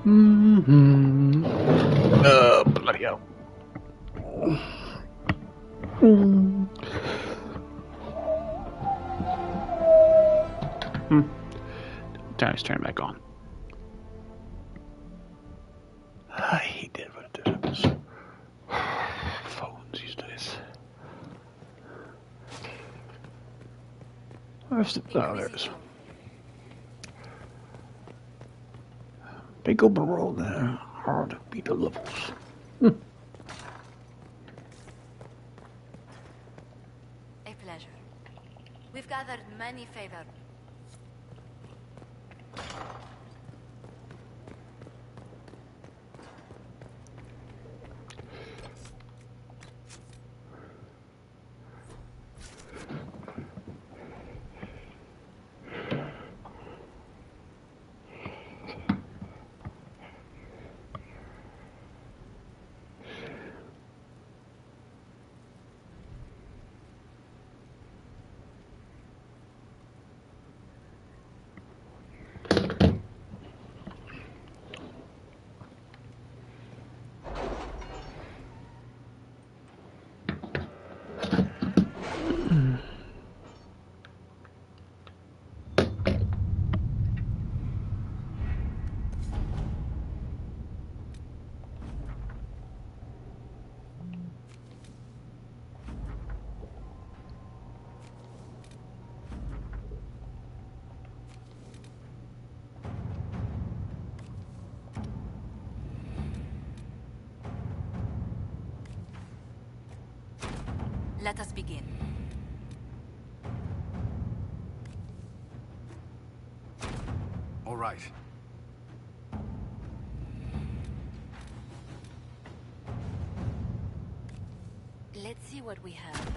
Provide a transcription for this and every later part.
Mm-hmm. Bloody hell. Time to turn it back on. I hate that when it happens. Phones these days. Where's the... Oh, there it is. Big open road there. Hard to beat the levels. A pleasure. We've gathered many favors. Let us begin. All right. Let's see what we have.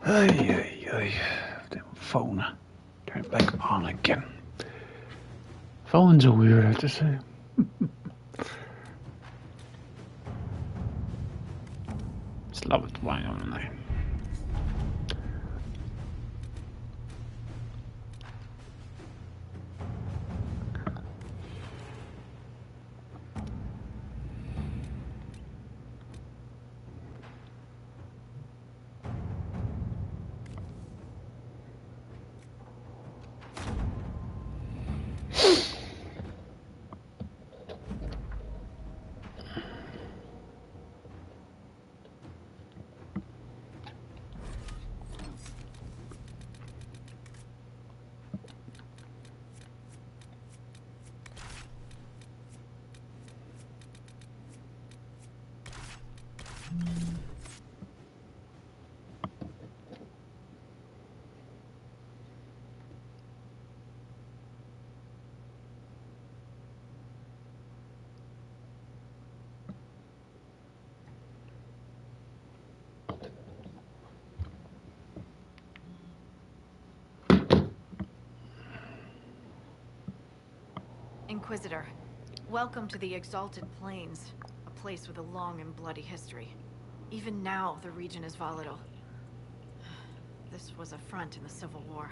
Hey. Damn phone. Turn it back on again. Phones are weird, I have to say. Just love it flying on the night. Inquisitor, welcome to the Exalted Plains, a place with a long and bloody history. Even now, the region is volatile. This was a front in the Civil War.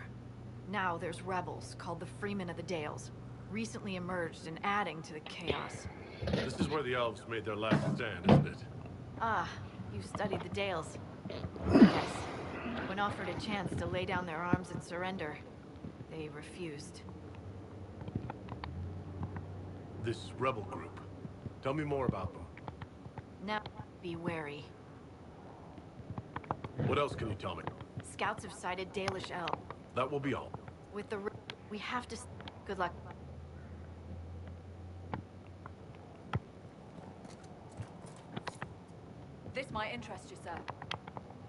Now there's rebels called the Freemen of the Dales, recently emerged and adding to the chaos. This is where the elves made their last stand, isn't it? Ah, you studied the Dales. Yes. When offered a chance to lay down their arms and surrender, they refused. This rebel group. Tell me more about them. Now, be wary. What else can you tell me? Scouts have sighted Dalish Elves. That will be all. With the... We have to... Good luck. This might interest you, sir.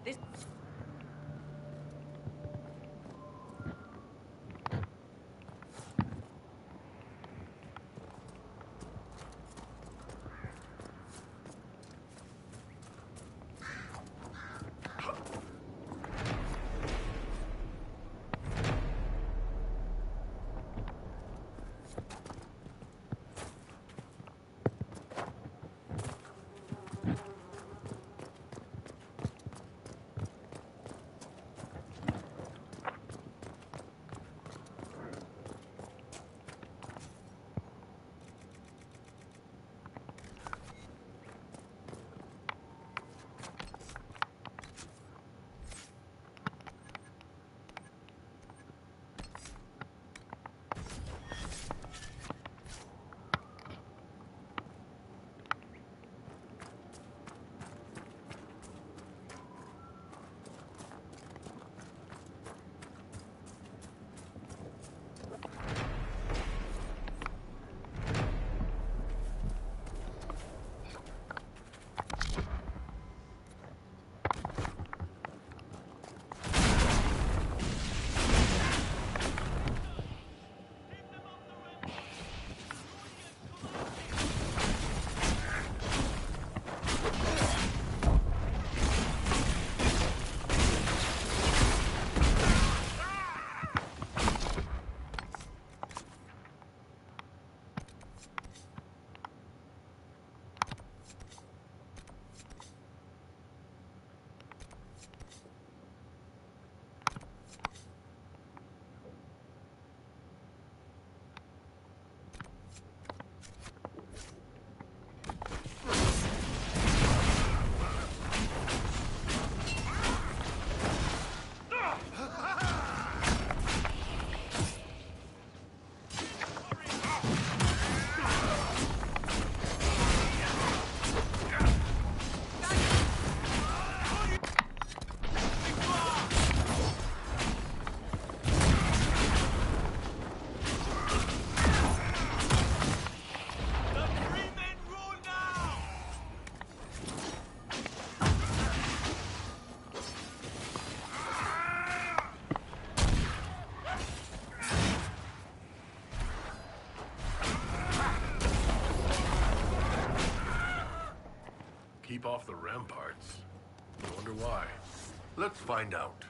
This... Keep off the ramparts. I wonder why. Let's find out.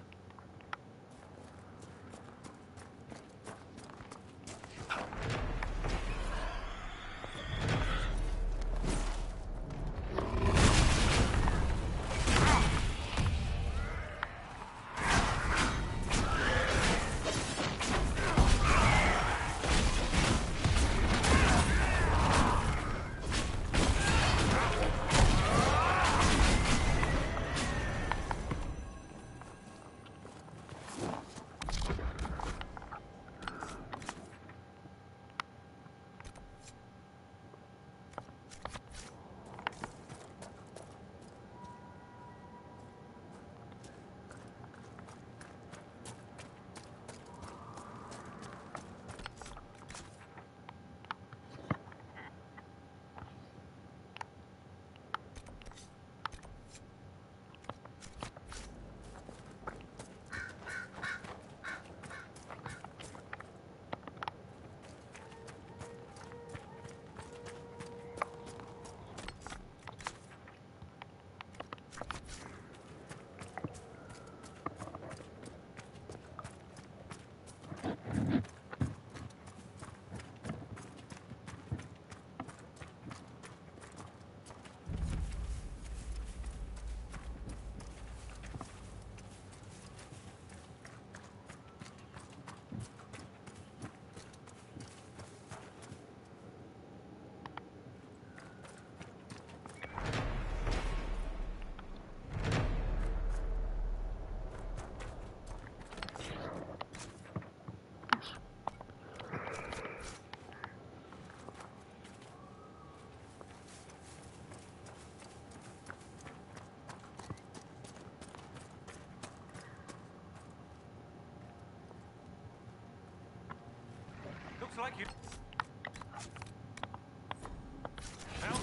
like you... Help?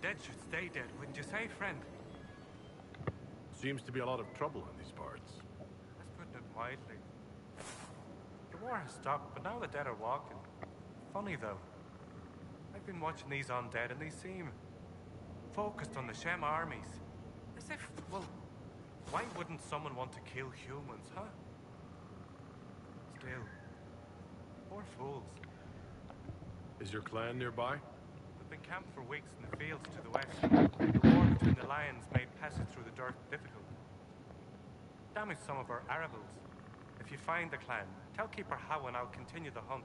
Dead should stay dead, wouldn't you say, friend? Seems to be a lot of trouble in these parts. That's putting it mildly. The war has stopped, but now the dead are walking. Funny, though. I've been watching these undead, and they seem focused on the Shem armies. As if, well, why wouldn't someone want to kill humans, huh? Still, poor fools. Is your clan nearby? We've been camped for weeks in the fields to the west. The war between the lions made passage through the dirt difficult. Damaged some of our arable. If you find the clan, tell Keeper How and I'll continue the hunt,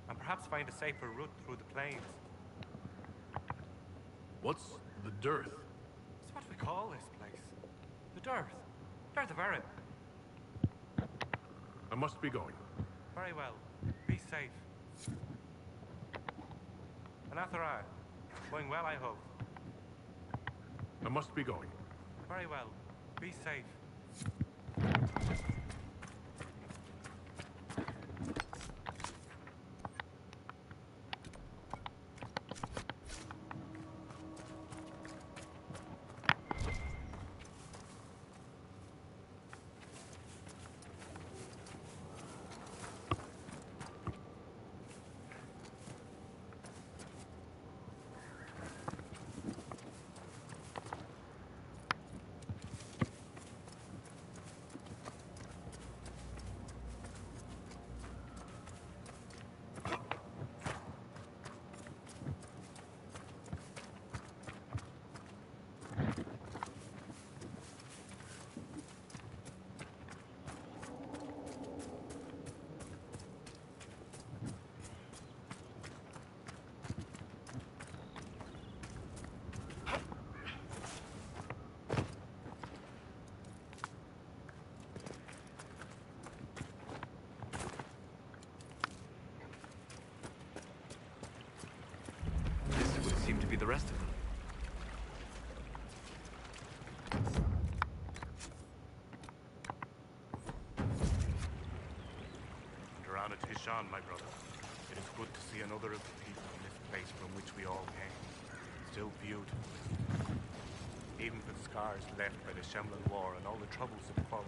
and perhaps find a safer route through the plains. What's the dearth? It's what we call this place. The Dearth. Dearth of Erin. I must be going. Very well. Be safe. Anathara. Going well, I hope. I must be going. Very well. Be safe. Seem to be the rest of them. Durana Tishan, my brother. It is good to see another of the people in this place from which we all came. Still beautiful. Even with the scars left by the Shemlin War and all the troubles that followed.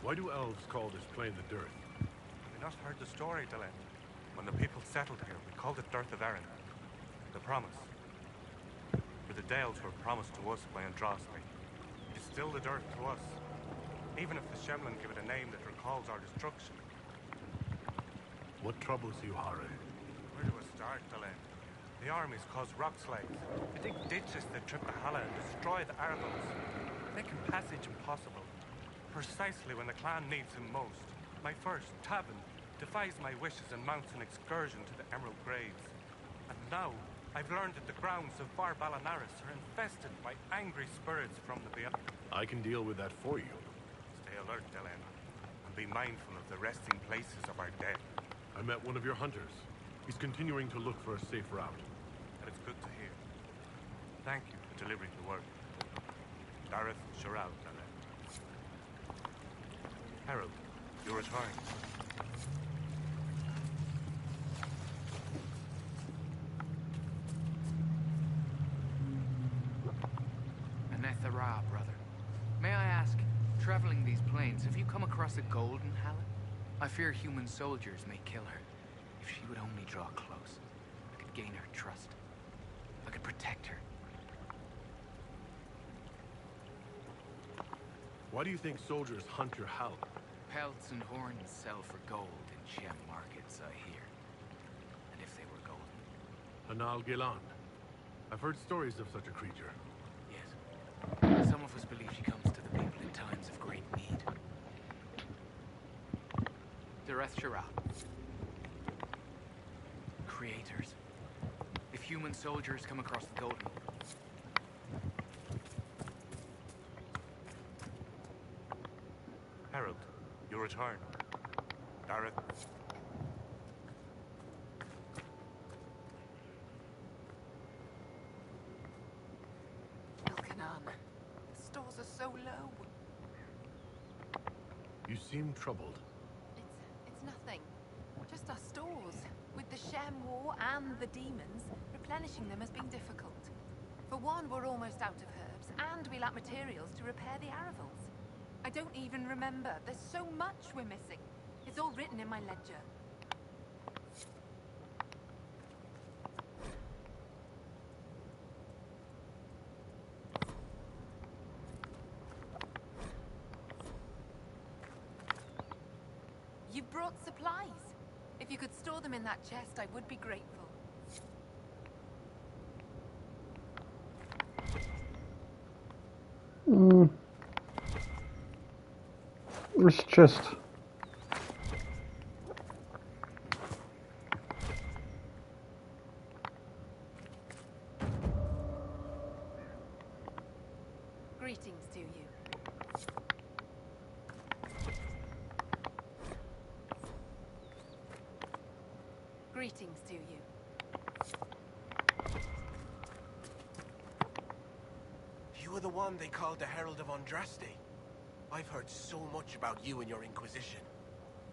Why do elves call this plain the Dearth? Have you not heard the story, Delenn? When the people settled here, we called it Dearth of Erin. The promise. For the Dales were promised to us by Andraste. It is still the Dearth to us. Even if the Shemlin give it a name that recalls our destruction. What troubles you, Hare? Where do we start, Delenn? The armies cause rock slides. They dig ditches that trip the Hala and destroy the Arabos. Making passage impossible. Precisely when the clan needs him most. My first, Tabin, defies my wishes and mounts an excursion to the Emerald Graves. And now, I've learned that the grounds of Bar Balanaris are infested by angry spirits from the beyond. I can deal with that for you. Stay alert, Delenn, and be mindful of the resting places of our dead. I met one of your hunters. He's continuing to look for a safe route. And it's good to hear. Thank you for delivering the word. Dareth Shirao, Delenn. Harold, you're returning. Anethara, brother. May I ask, traveling these plains, have you come across a golden Helen? I fear human soldiers may kill her. If she would only draw close, I could gain her trust. I could protect her. Why do you think soldiers hunt your Hal? Pelts and horns sell for gold in gem markets, I hear. And if they were golden? Hanal Gilan. I've heard stories of such a creature. Yes. Some of us believe she comes to the people in times of great need. Dareth Shira. Creators. If human soldiers come across the golden... Harold, you return. Dareth. Elkanan, the stores are so low. You seem troubled. It's nothing. Just our stores. With the Shem War and the demons, replenishing them has been difficult. For one, we're almost out of herbs, and we lack materials to repair the Aravals. I don't even remember. There's so much we're missing. It's all written in my ledger. You brought supplies. If you could store them in that chest, I would be grateful. Where's the chest? Greetings to you. Greetings to you. You were the one they called the Herald of Andraste. I've heard so much about you and your Inquisition.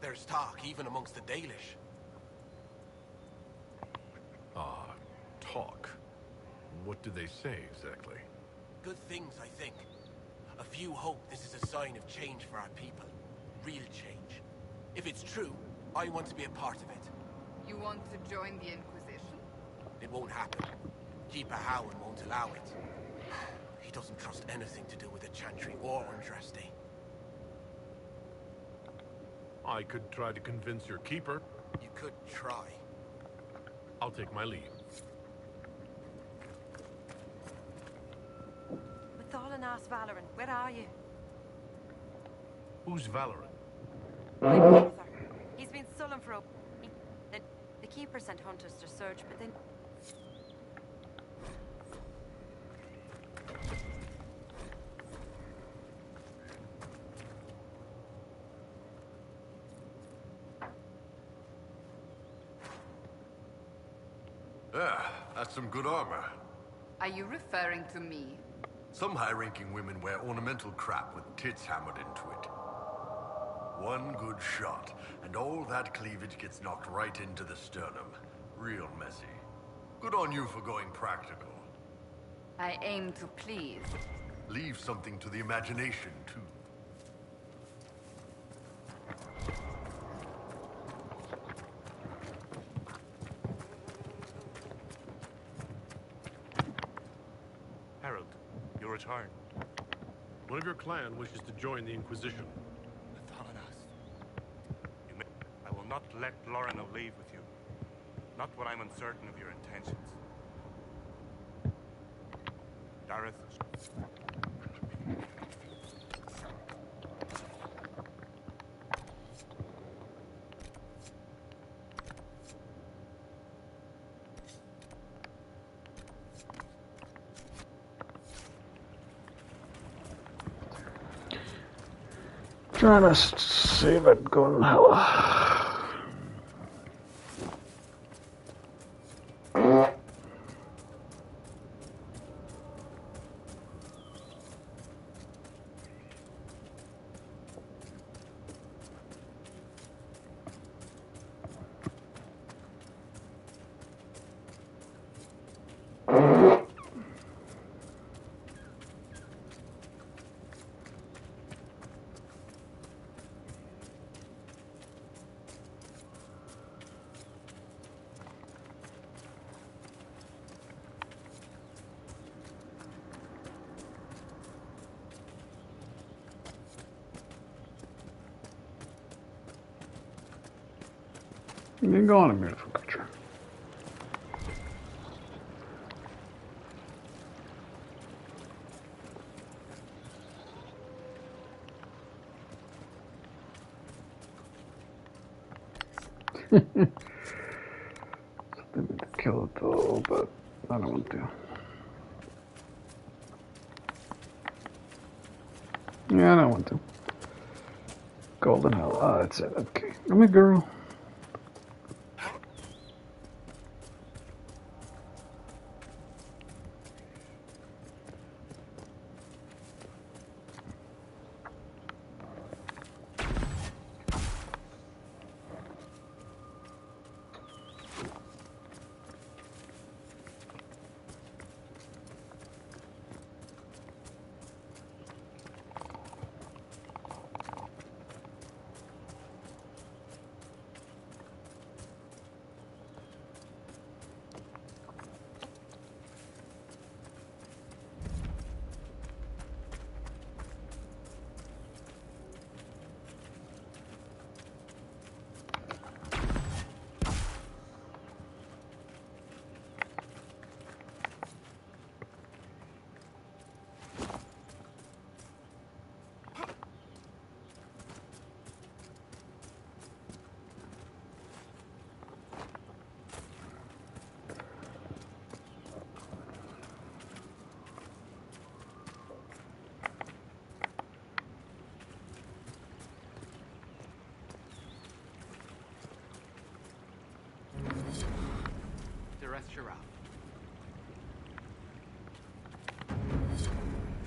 There's talk even amongst the Dalish. Talk. What do they say exactly? Good things, I think. A few hope this is a sign of change for our people. Real change. If it's true, I want to be a part of it. You want to join the Inquisition? It won't happen. Keeper Howen won't allow it. He doesn't trust anything to do with the Chantry or Andraste. I could try to convince your keeper. You could try. I'll take my leave. Mathalanas Valoran, where are you? Who's Valorant? My brother. He's been sullen for a... The Keeper sent hunters to search, but then... That's some good armor. Are you referring to me? Some high-ranking women wear ornamental crap with tits hammered into it. One good shot, and all that cleavage gets knocked right into the sternum. Real messy. Good on you for going practical. I aim to please. Leave something to the imagination, too. Harold, you return. One of your clan wishes to join the Inquisition. I will not let Lorna leave with you. Not when I'm uncertain of your intentions. Dareth. Trying to save it, going hella. You go on, a beautiful creature. Something to kill it though, but I don't want to. Yeah, I don't want to. Golden hell. Ah, that's it. Okay. I'm a girl.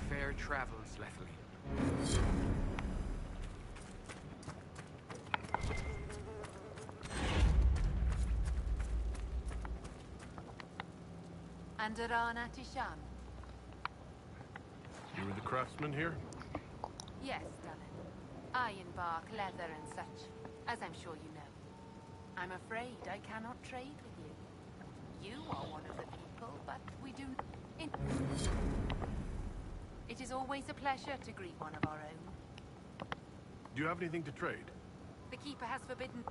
Fair travels, Lethley. Andarana Tisham. You were the craftsman here? Yes, darling. Ironbark, leather and such, as I'm sure you know. I'm afraid I cannot trade with you. You are one of the people, but we do... It is always a pleasure to greet one of our own. Do you have anything to trade? The Keeper has forbidden...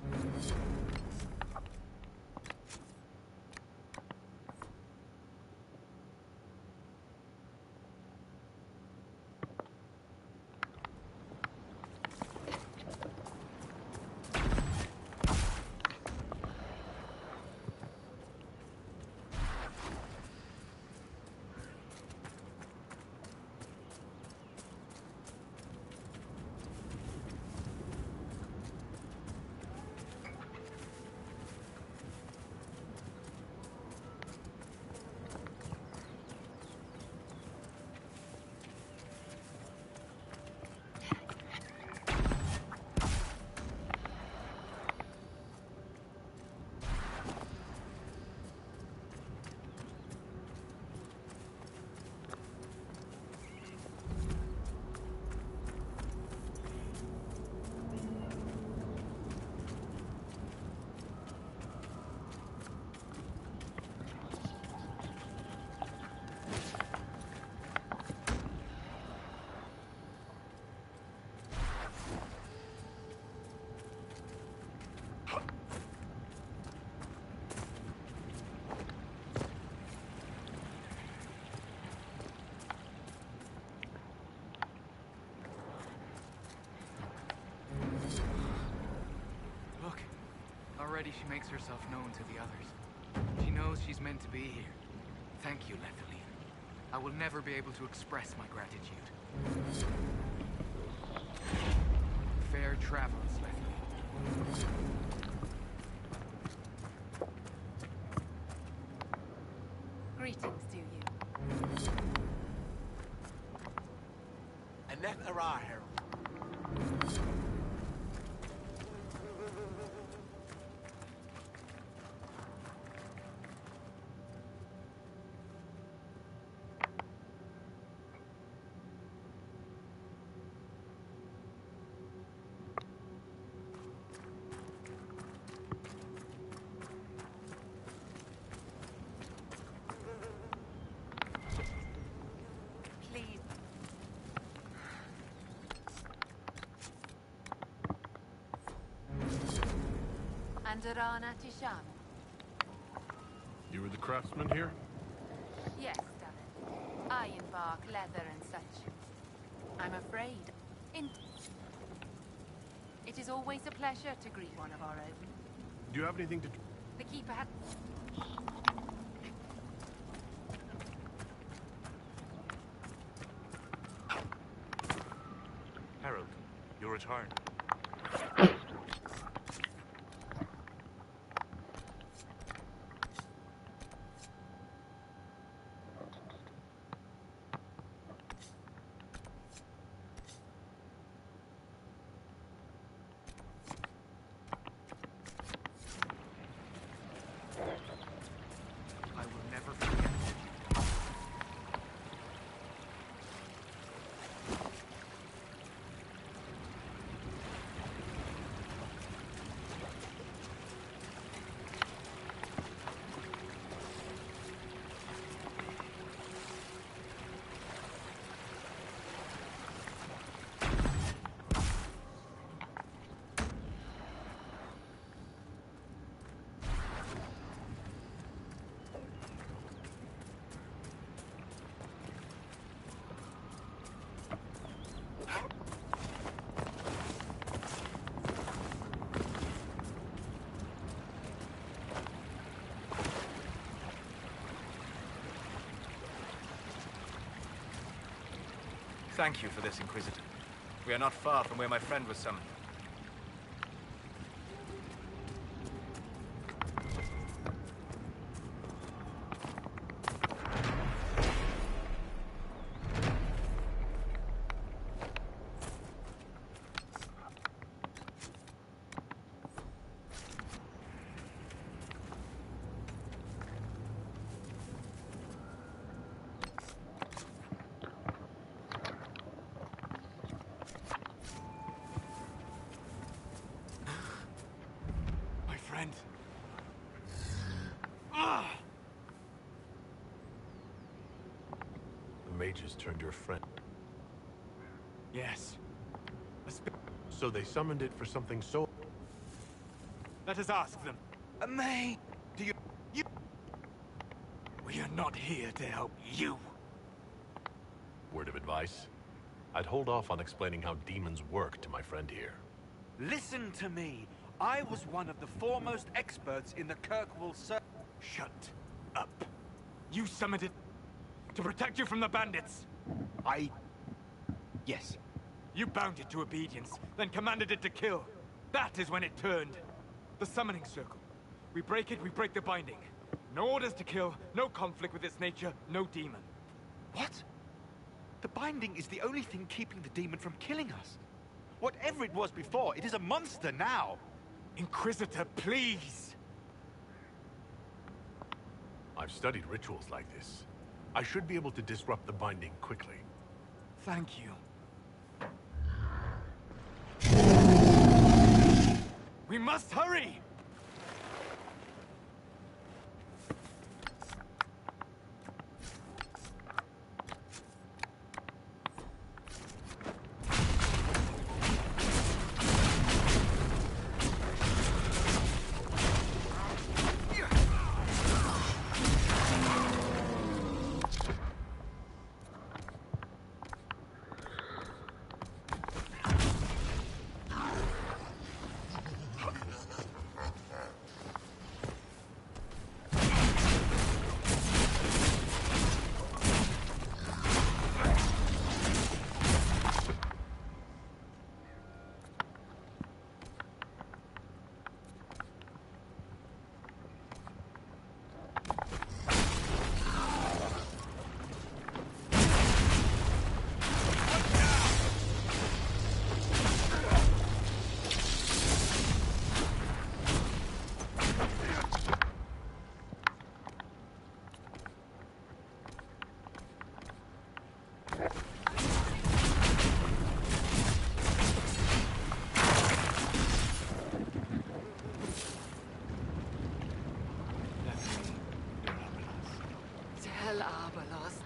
Already she makes herself known to the others. She knows she's meant to be here. Thank you, Lethley. I will never be able to express my gratitude. Fair travels, Lethley. Greetings to you. Annette Ara, Herald. Andarana Tisham. You were the craftsman here? Yes, Darren. Ironbark, leather and such. I'm afraid. It is always a pleasure to greet one of our own. Do you have anything to... The keeper had... Harold, your return. I will never forget it. Thank you for this, Inquisitor. We are not far from where my friend was summoned. The mages turned your friend. Yes. So they summoned it for something so... Let us ask them. May, do you... We are not here to help you. Word of advice? I'd hold off on explaining how demons work to my friend here. Listen to me. I was one of the foremost experts in the Kirkwall Circle. Shut up. You summoned it to protect you from the bandits. Yes. You bound it to obedience, then commanded it to kill. That is when it turned. The summoning circle. We break it, we break the binding. No orders to kill, no conflict with its nature, no demon. What? The binding is the only thing keeping the demon from killing us. Whatever it was before, it is a monster now. Inquisitor, please! I've studied rituals like this. I should be able to disrupt the binding quickly. Thank you. We must hurry!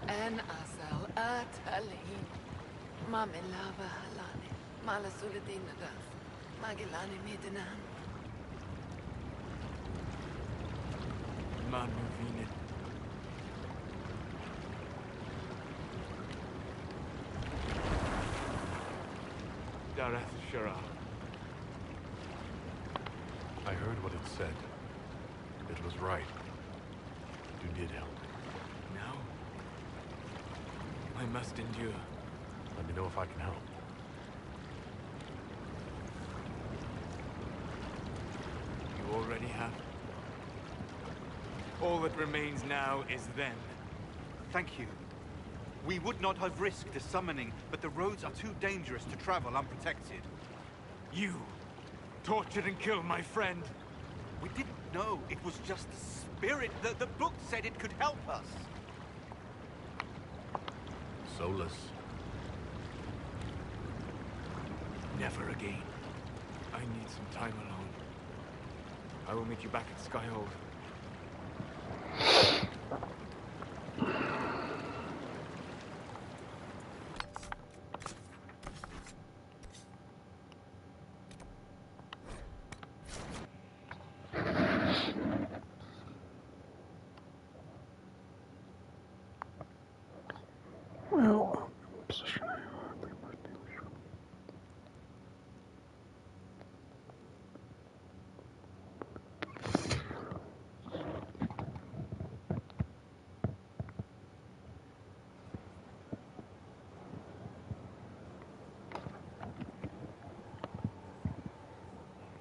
En asal atalin. Mamelava halane. Malasuladinadas. Magilani midinan. Man-Movinen. Dareth Shara. I heard what it said. It was right. You did help. Now, I must endure. Let me know if I can help. You already have. All that remains now is them. Thank you. We would not have risked the summoning, but the roads are too dangerous to travel unprotected. You tortured and killed my friend. We didn't know it was just a spirit. The book said it could help us. Solus. Never again. I need some time alone. I will meet you back at Skyhold. Well,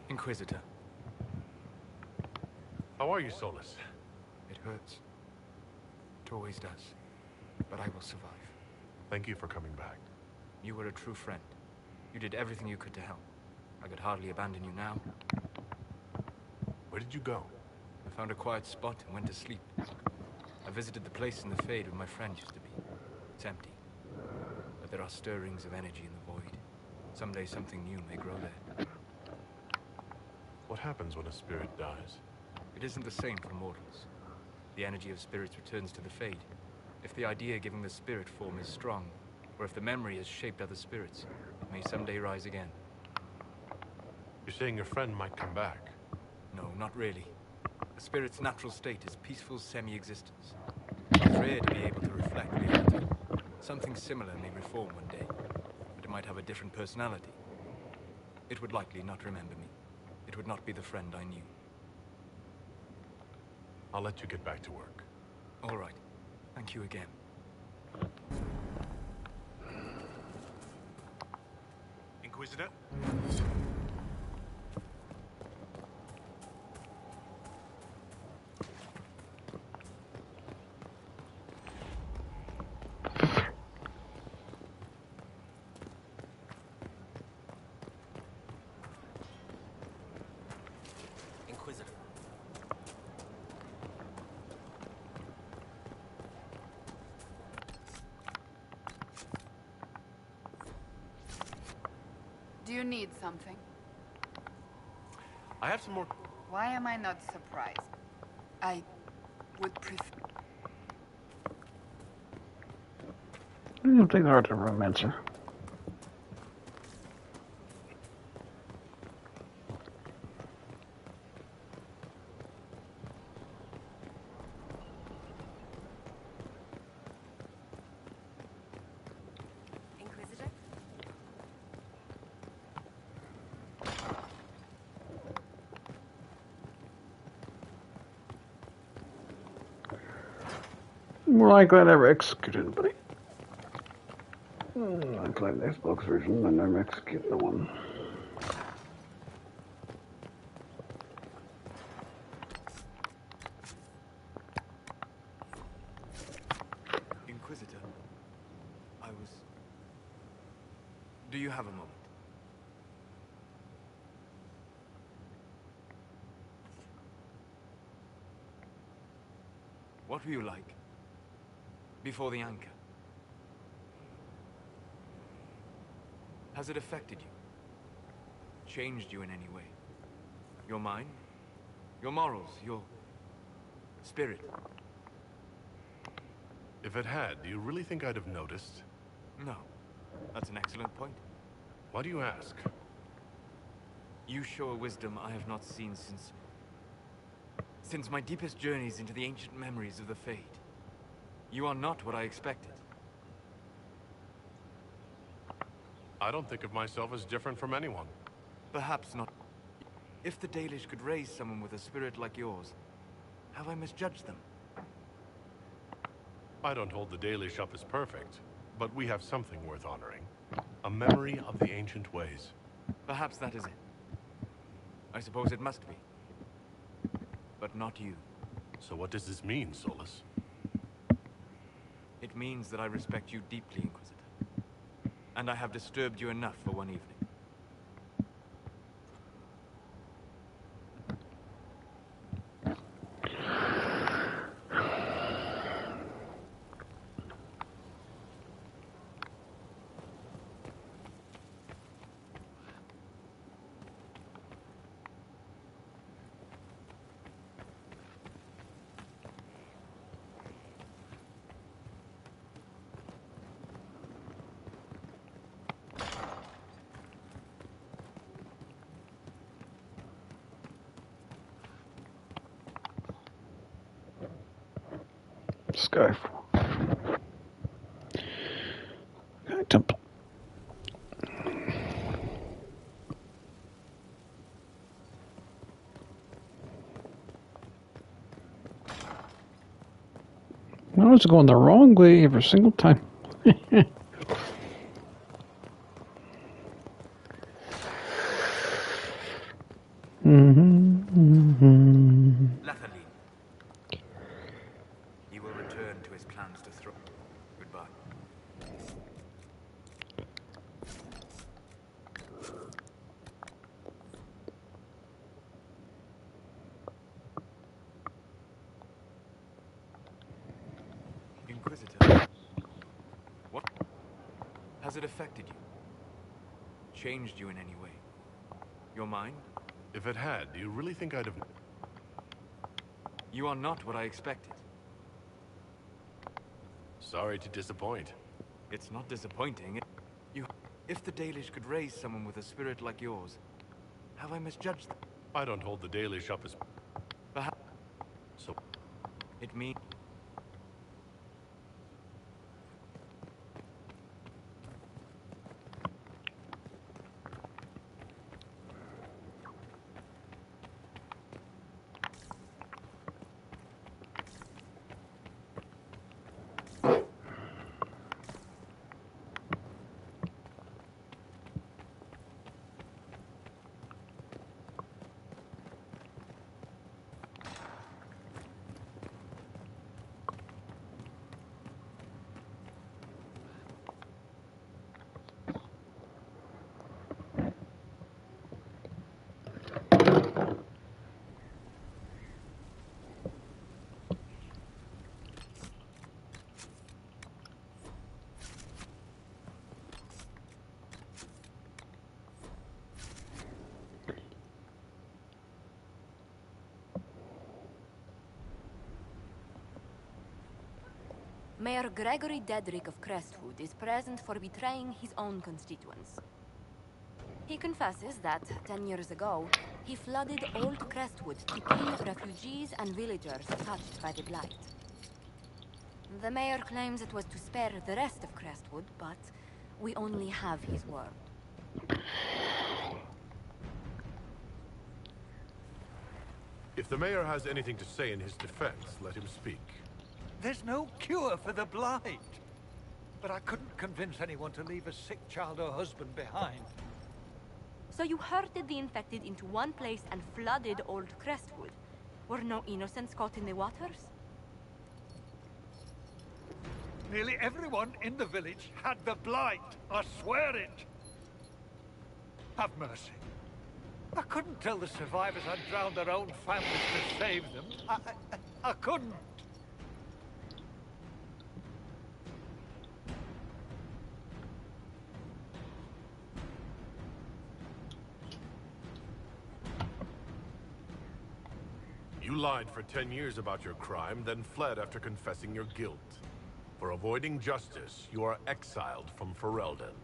Inquisitor. How are you, Solus? It hurts. It always does. But I will survive. Thank you for coming back. You were a true friend. You did everything you could to help. I could hardly abandon you now. Where did you go? I found a quiet spot and went to sleep. I visited the place in the Fade where my friend used to be. It's empty. But there are stirrings of energy in the void. Someday something new may grow there. What happens when a spirit dies? It isn't the same for mortals. The energy of spirits returns to the Fade. If the idea giving the spirit form is strong, or if the memory has shaped other spirits, it may someday rise again. You're saying your friend might come back? No, not really. A spirit's natural state is peaceful semi-existence. It's rare to be able to reflect reality. Something similar may reform one day, but it might have a different personality. It would likely not remember me. It would not be the friend I knew. I'll let you get back to work. All right. Thank you again. Inquisitor? Inquisitor. Do you need something? I have some more... Why am I not surprised? I would prefer... I don't think they're at the romancer. Inquisitor? More likely I never executed anybody. I played the Xbox version, I never executed the one. Inquisitor, I was... Do you have a moment? What were you like? Before the anchor? Has it affected you? Changed you in any way? Your mind? Your morals? Your... spirit? If it had, do you really think I'd have noticed? No. That's an excellent point. Why do you ask? You show a wisdom I have not seen Since my deepest journeys into the ancient memories of the Fade, you are not what I expected. I don't think of myself as different from anyone. Perhaps not. If the Dalish could raise someone with a spirit like yours, have I misjudged them? I don't hold the Dalish up as perfect, but we have something worth honoring. A memory of the ancient ways. Perhaps that is it. I suppose it must be. But not you. So what does this mean, Solus? It means that I respect you deeply, Inquisitor. And I have disturbed you enough for one evening. Skyfall. Temple. I was going the wrong way every single time. Lathaline. He will return to his plans to throw. Goodbye. Inquisitor. What? Has it affected you? Changed you in any way? Your mind? If it had, do you really think I'd have... You are not what I expected. Sorry to disappoint. It's not disappointing. If the Dalish could raise someone with a spirit like yours, have I misjudged them? I don't hold the Dalish up as... Perhaps... So... It means... Mayor Gregory Dedrick of Crestwood is present for betraying his own constituents. He confesses that, 10 years ago, he flooded Old Crestwood to kill refugees and villagers touched by the Blight. The mayor claims it was to spare the rest of Crestwood, but we only have his word. If the mayor has anything to say in his defense, let him speak. There's no cure for the Blight. But I couldn't convince anyone to leave a sick child or husband behind. So you herded the infected into one place and flooded Old Crestwood. Were no innocents caught in the waters? Nearly everyone in the village had the Blight. I swear it. Have mercy. I couldn't tell the survivors I'd drowned their own families to save them. I couldn't. You lied for 10 years about your crime, then fled after confessing your guilt. For avoiding justice, you are exiled from Ferelden.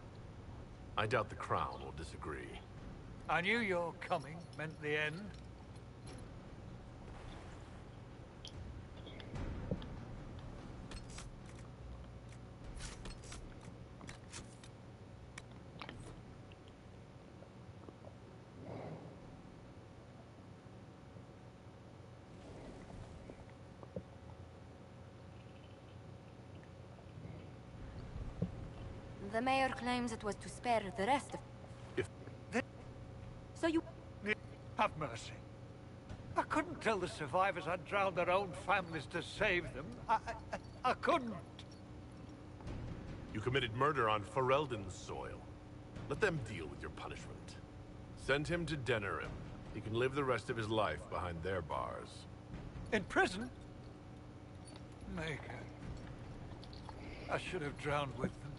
I doubt the Crown will disagree. I knew your coming meant the end. The mayor claims it was to spare the rest of... If... So you... Have mercy. I couldn't tell the survivors I'd drowned their own families to save them. I couldn't. You committed murder on Ferelden's soil. Let them deal with your punishment. Send him to Denerim. He can live the rest of his life behind their bars. In prison? Maker. I should have drowned with them.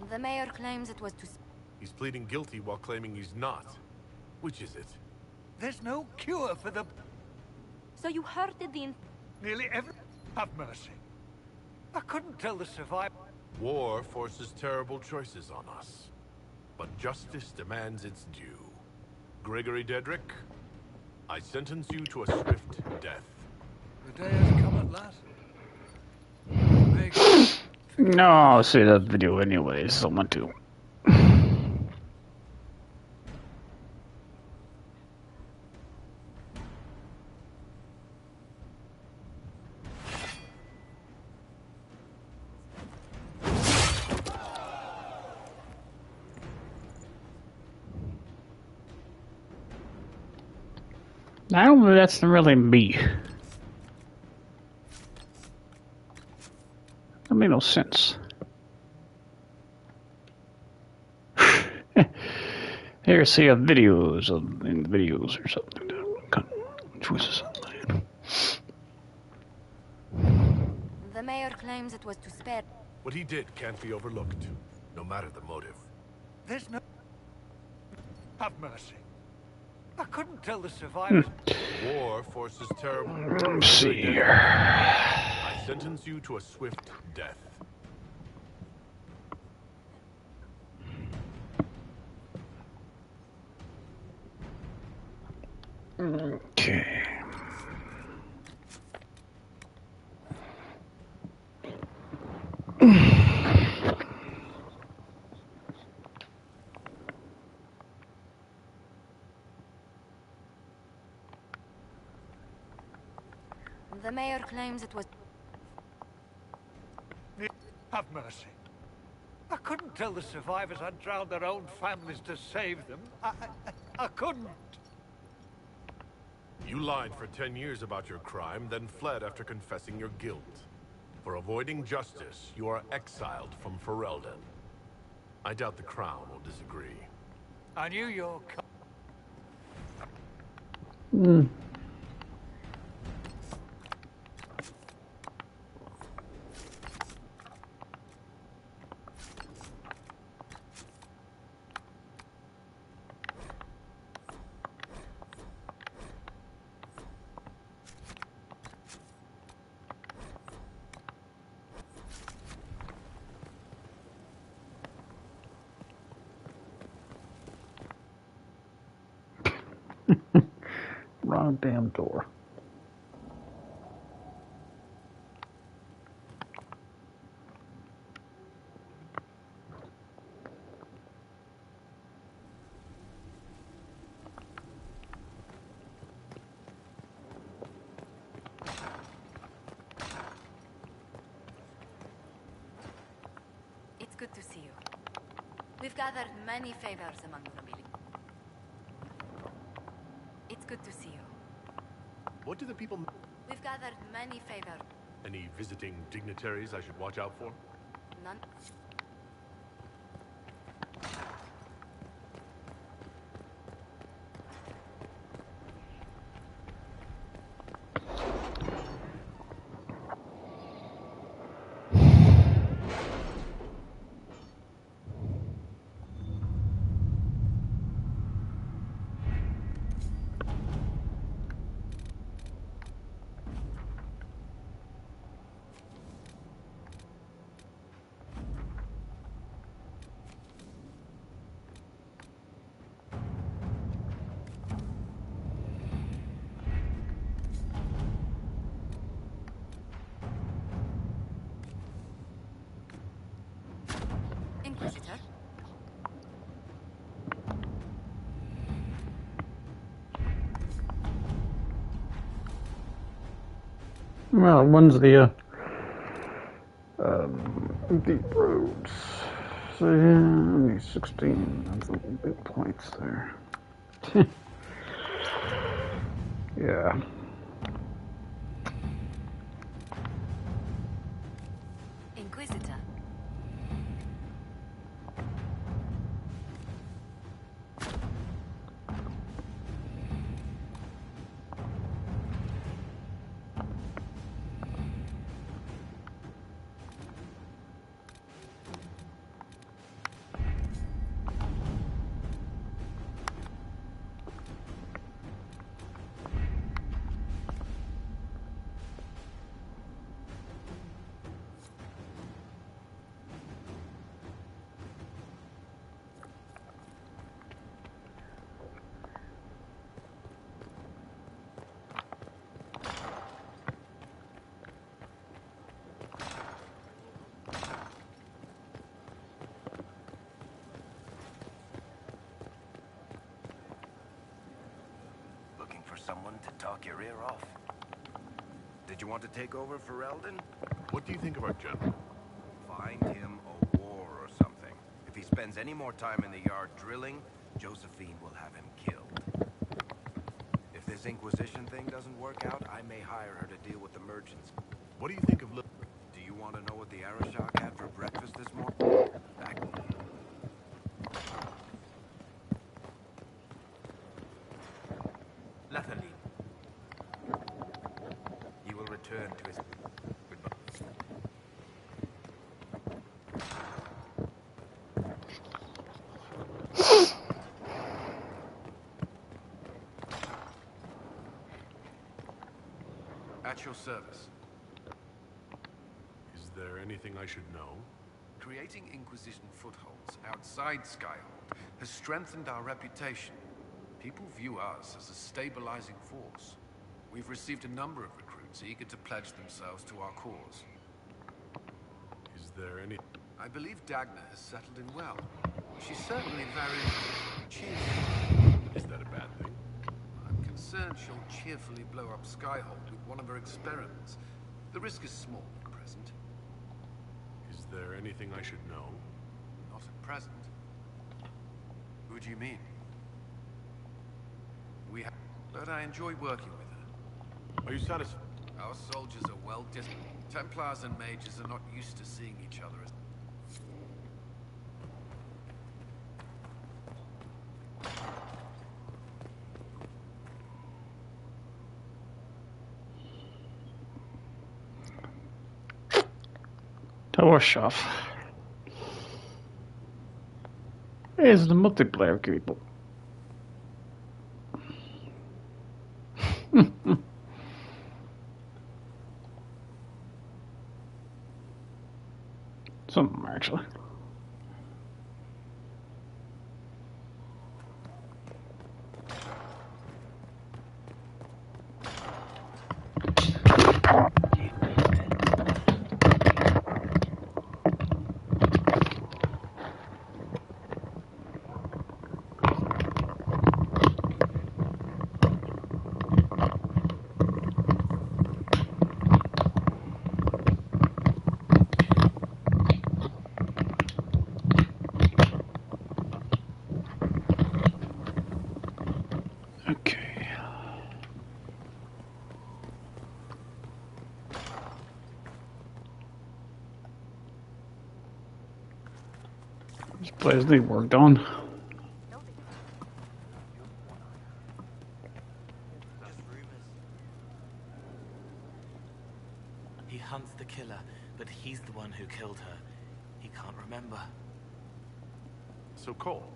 The mayor claims it was to... He's pleading guilty while claiming he's not. Which is it? There's no cure for the... So you hurted the... Nearly every... Have mercy. I couldn't tell the survivors... War forces terrible choices on us. But justice demands its due. Gregory Dedrick, I sentence you to a swift death. The day has come at last. No, I'll see that video anyways. I want to. I don't know, that's really me. That made no sense. Here, see videos in videos or something. Choices. The mayor claims it was to spare... What he did can't be overlooked, no matter the motive. There's no... Have mercy. I couldn't tell the survivors... War forces terrible... Let's see here. I sentence you to a swift death. Okay. The mayor claims it was... Have mercy. I couldn't tell the survivors I'd drowned their own families to save them. I couldn't. You lied for 10 years about your crime, then fled after confessing your guilt. For avoiding justice, you are exiled from Ferelden. I doubt the Crown will disagree. I knew your... Wrong damn door. It's good to see you. We've gathered many favors among the nobility. It's good to see you. What do the people... We've gathered many favors. Any visiting dignitaries I should watch out for? None. Well, one's the deep roads. So yeah, only 16. That's a little bit points there. Yeah. Inquisitor. Looking for someone to talk your ear off? Did you want to take over for Eldon? What do you think of our general? Find him a war or something. If he spends any more time in the yard drilling, Josephine will have him killed. If this Inquisition thing doesn't work out, I may hire her to deal with the merchants. What do you think of... Do you want to know what the Arashok had for breakfast this morning? Lathalie. He will return to his... Goodbye. At your service. Is there anything I should know? Creating Inquisition footholds outside Skyhold has strengthened our reputation. People view us as a stabilizing force. We've received a number of recruits eager to pledge themselves to our cause. Is there any... I believe Dagna has settled in well. She's certainly very cheerful. Is that a bad thing? I'm concerned she'll cheerfully blow up Skyhold with one of her experiments. The risk is small at present. Is there anything I should know? Not at present. Who do you mean? We have... But I enjoy working with her. Are you satisfied? Our soldiers are well disciplined. Templars and mages are not used to seeing each other as... Torshoff is the multiplayer people. Some of them actually. This place need work done. He hunts the killer, but he's the one who killed her. He can't remember. So Cole,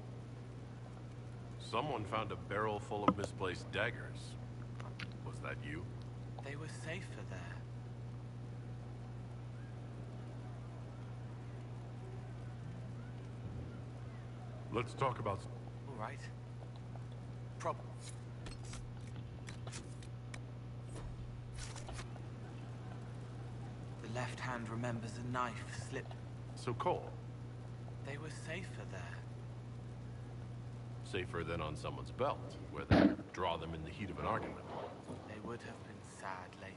someone found a barrel full of misplaced daggers. Was that you? They were safer there. Let's talk about... All right. The left hand remembers a knife slipped. So Cole, They were safer there. safer than on someone's belt, where they draw them in the heat of an argument. They would have been sad later.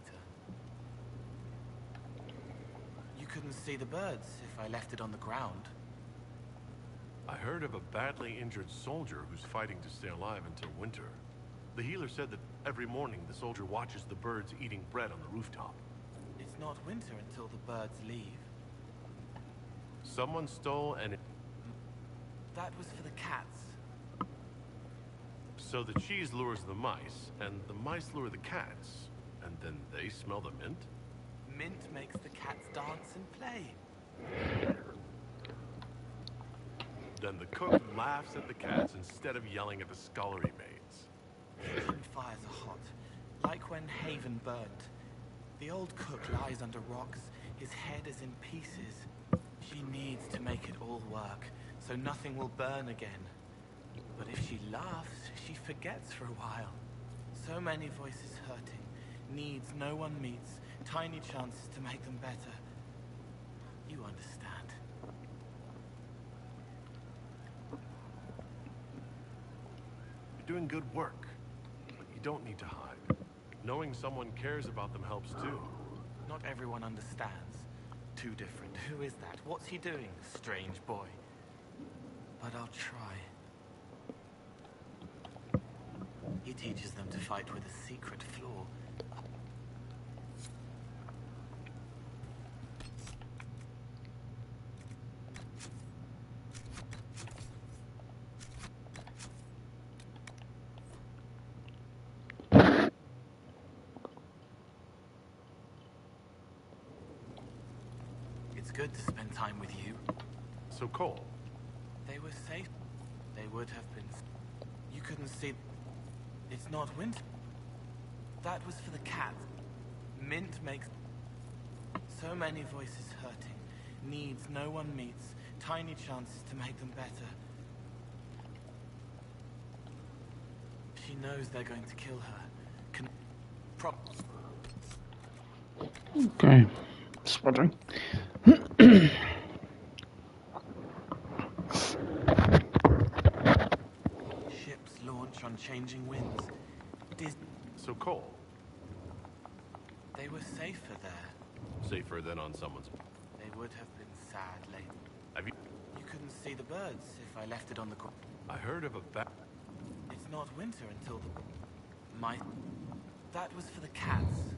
couldn't see the birds if I left it on the ground. I heard of a badly injured soldier who's fighting to stay alive until winter. The healer said that every morning the soldier watches the birds eating bread on the rooftop. It's not winter until the birds leave. Someone stole and... That was for the cats. So the cheese lures the mice, and the mice lure the cats, and then they smell the mint? Mint makes the cats dance and play. Then the cook laughs at the cats instead of yelling at the scullery maids. Kitchen fires are hot, like when Haven burned. The old cook lies under rocks, his head is in pieces. She needs to make it all work, so nothing will burn again. But if she laughs, she forgets for a while. So many voices hurting, needs no one meets, tiny chances to make them better. You understand. You're doing good work, but you don't need to hide. Knowing someone cares about them helps too. Not everyone understands. Too different. Who is that? What's he doing? Strange boy. But I'll try. He teaches them to fight with a secret flaw. It's good to spend time with you. So Cole? They were safe. They would have been. You couldn't see. It's not winter. That was for the cats. Mint makes so many voices hurting. Needs no one meets. Tiny chances to make them better. She knows they're going to kill her. Okay. Sputtering. Ships launch on changing winds. So Cole? They were safer there. Safer than on someone's... They would have been sad later. Have you... You couldn't see the birds if I left it on the... I heard of a It's not winter until the... That was for the cats.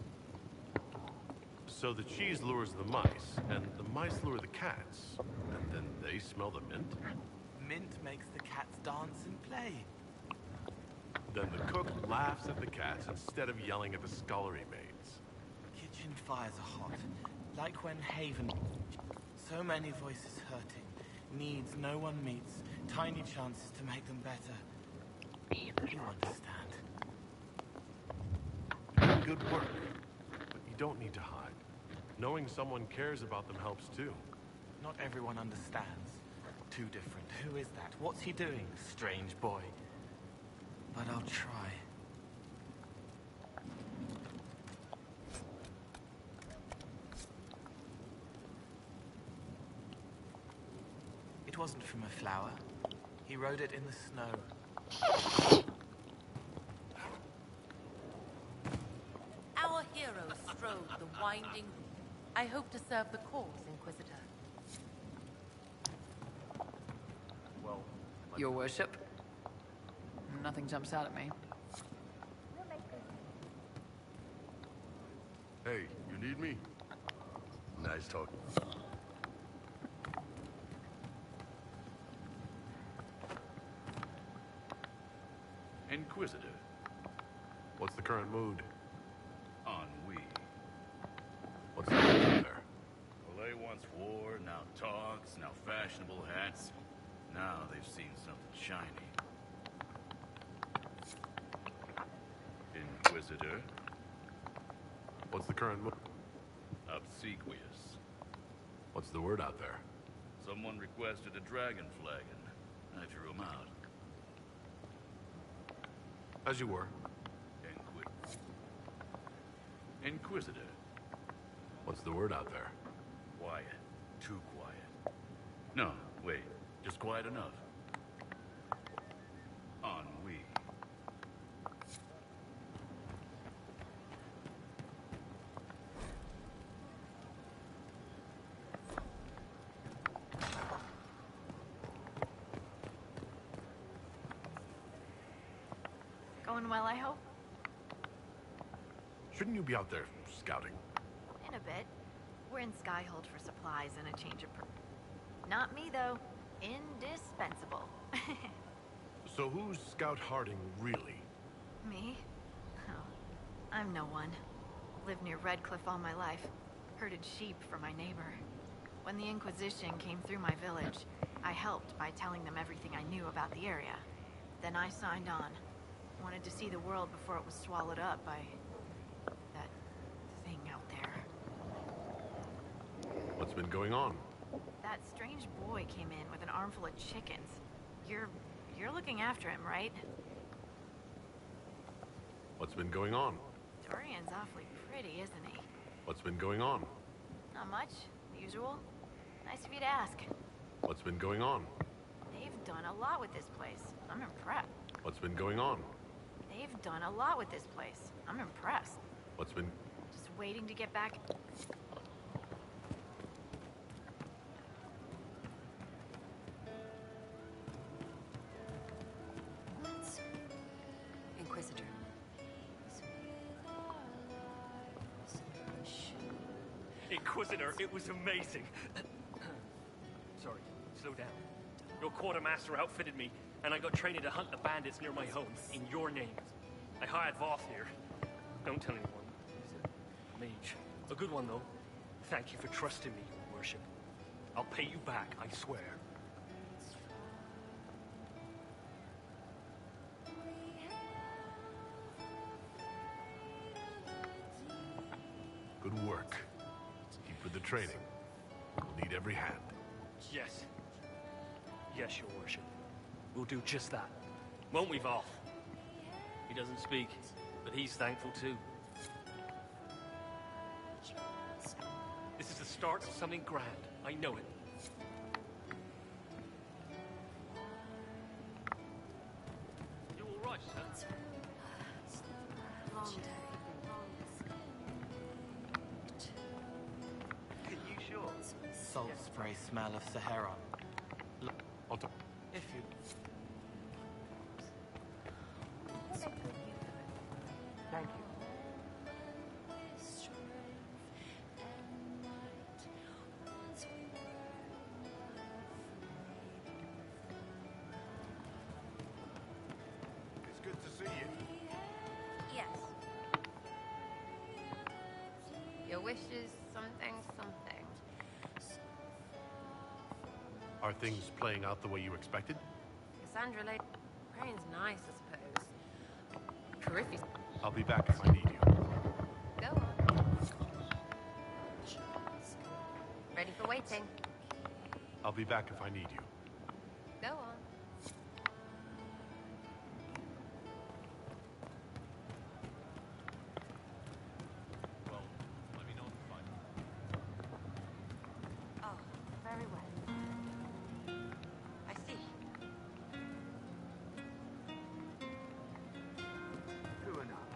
So the cheese lures the mice, and the mice lure the cats, and then they smell the mint? Mint makes the cats dance and play. Then the cook laughs at the cats instead of yelling at the scullery maids. Kitchen fires are hot, like when Haven... So many voices hurting, needs no one meets, tiny chances to make them better. You understand. You're doing good work, but you don't need to hide. Knowing someone cares about them helps too. Not everyone understands. Too different. Who is that? What's he doing? Strange boy. But I'll try. It wasn't from a flower. He wrote it in the snow. Our heroes strode the winding... I hope to serve the cause, Inquisitor. Well, Your Worship. Nothing jumps out at me. Hey, you need me? Nice talking. Inquisitor. What's the current mood? Ennui. What's the matter there? Well, they once wore, now togs, now fashionable hats. Now they've seen something shiny. Inquisitor. What's the current mood? Obsequious. What's the word out there? Someone requested a dragon flagon. I threw him out. As you were. Inquisitor. What's the word out there? Quiet. Too quiet. No, wait. Just quiet enough. Ennui. Going well, I hope? Shouldn't you be out there scouting? In a bit. We're in Skyhold for supplies and a change of Not me, though. Indispensable. So who's Scout Harding, really? Me? Oh, I'm no one. Lived near Redcliffe all my life. Herded sheep for my neighbor. When the Inquisition came through my village, I helped by telling them everything I knew about the area. Then I signed on. Wanted to see the world before it was swallowed up by that thing out there. What's been going on? That strange boy came in with an armful of chickens. You're looking after him, right? What's been going on? Dorian's awfully pretty, isn't he? What's been going on? Not much. Usual. Nice of you to ask. What's been going on? They've done a lot with this place. I'm impressed. What's been going on? They've done a lot with this place. I'm impressed. What's been... Just waiting to get back. Inquisitor. Inquisitor, it was amazing. Sorry, slow down. Your quartermaster outfitted me, and I got training to hunt the bandits near my home, in your name. I hired Voth here. Don't tell anyone. He's a mage. A good one, though. Thank you for trusting me, Your Worship. I'll pay you back, I swear. Good work. Keep with the training. We'll need every hand. Yes. Yes, Your Worship. We'll do just that. Won't we, Voth? He doesn't speak, but he's thankful too. This is the start of something grand. I know it. You all right, sir? Long day. You sure? Salt spray smell of Sahara. If you... Thank you. It's good to see you. Yes. Your wish is something. Are things playing out the way you expected? Cassandra lady. Praying's nice, I suppose. Terrific. I'll be back if I need you. Go on. Ready for waiting. I'll be back if I need you. Go on. Well, let me know if you find it. Oh, very well. I see. True enough.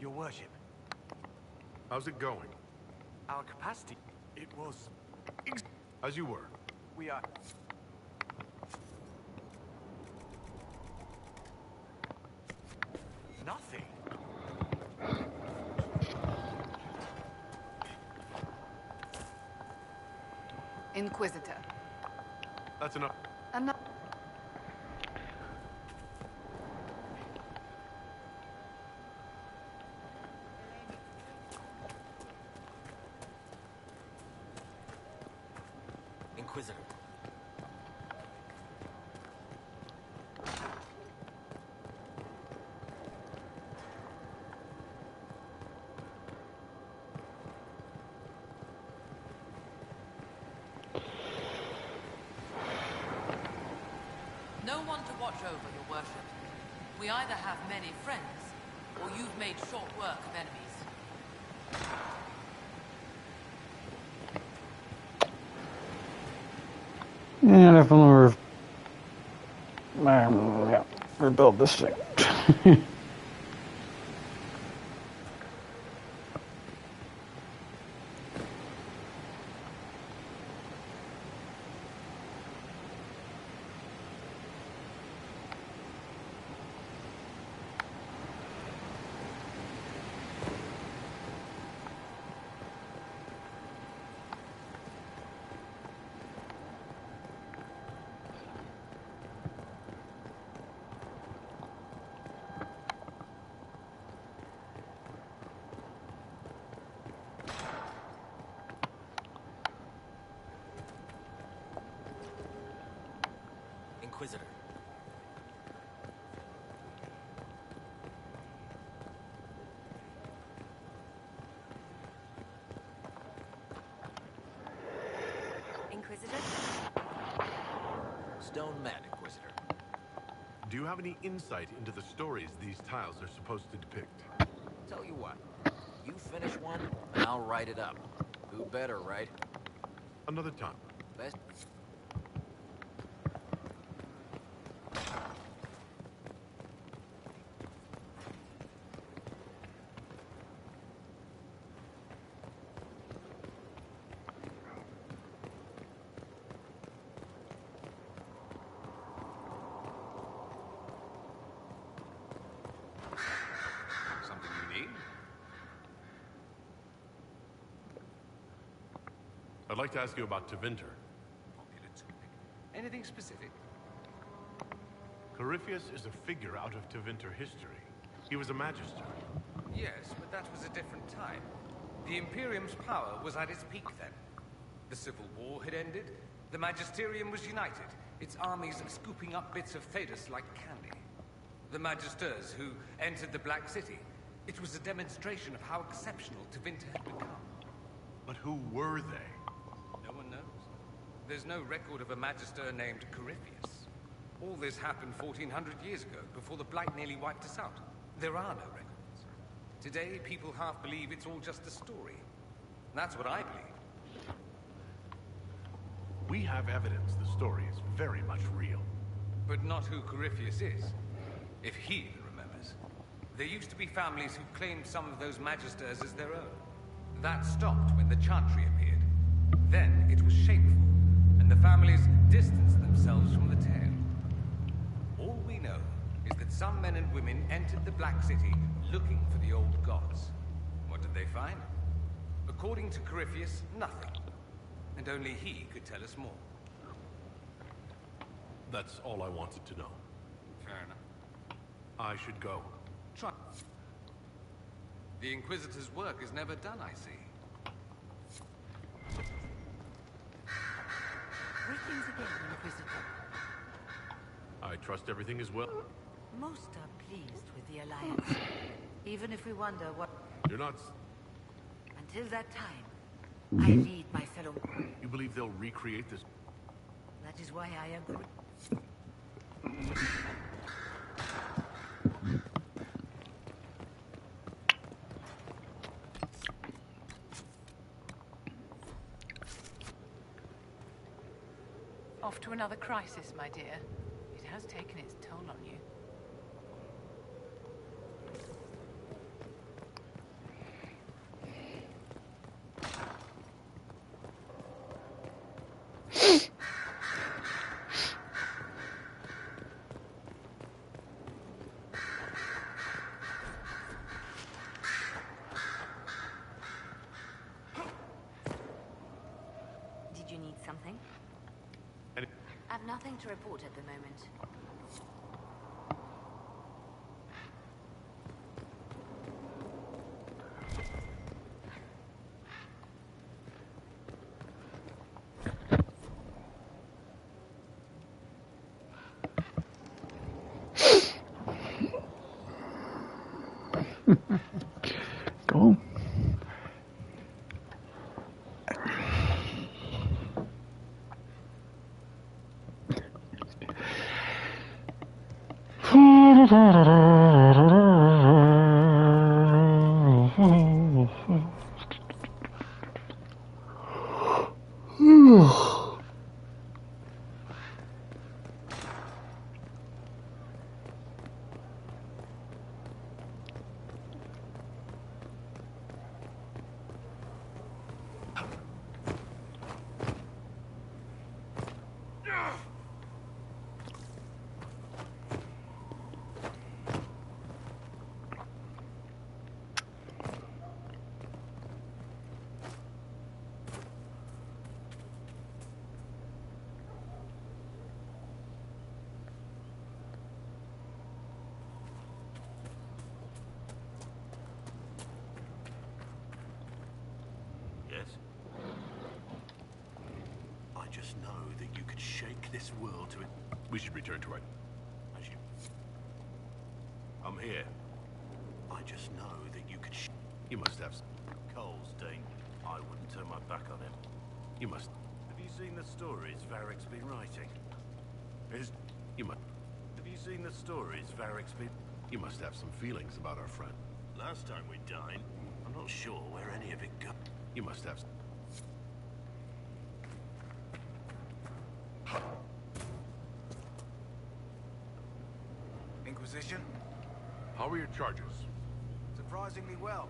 Your Worship, How's it going? our capacity, it was... As you were. We are... Nothing. Inquisitor. That's enough. Enough. Inquisitor. No one to watch over, Your Worship. We either have many friends, or you've made short work of enemies. And if I'm rebuild this thing. Inquisitor. Inquisitor? Stone man, Inquisitor. Do you have any insight into the stories these tiles are supposed to depict? Tell you what, you finish one, and I'll write it up. Who better, right? Another time. Best. Something you need? I'd like to ask you about Tevinter. Popular topic. Anything specific? Corypheus is a figure out of Tevinter history. He was a magister. Yes, but that was a different time. The Imperium's power was at its peak then. The Civil War had ended. The Magisterium was united, its armies scooping up bits of Thedas like candy. The Magisters who entered the Black City. It was a demonstration of how exceptional Tevinter had become. But who were they? No one knows. There's no record of a Magister named Corypheus. All this happened 1400 years ago, before the Blight nearly wiped us out. There are no records. Today, people half believe it's all just a story. That's what I believe. We have evidence the story is very much real. But not who Corypheus is. If he remembers. There used to be families who claimed some of those Magisters as their own. That stopped when the Chantry appeared. Then it was shameful, and the families distanced themselves from the tale. All we know is that some men and women entered the Black City looking for the old gods. What did they find? According to Corypheus, nothing. And only he could tell us more. That's all I wanted to know. Fair enough. I should go. Try. The Inquisitor's work is never done, I see. Greetings again, Inquisitor. I trust everything is well. Most are pleased with the Alliance, even if we wonder what... You're not... Until that time, I lead my fellow... You believe they'll recreate this? That is why I agree. Off to another crisis, my dear. It has taken its toll on you. Did you need something? I've nothing to report at the moment. Go. I just know that you could shake this world to it. We should return to our... I'm here. I just know that you could You must have... Cole's Dean. I wouldn't turn my back on him. You must... Have you seen the stories Varric's been writing? You must... Have you seen the stories Varric's been... You must have some feelings about our friend. Last time we dined, I'm not sure where any of it got. You must have... Inquisition? How are your charges? Surprisingly well.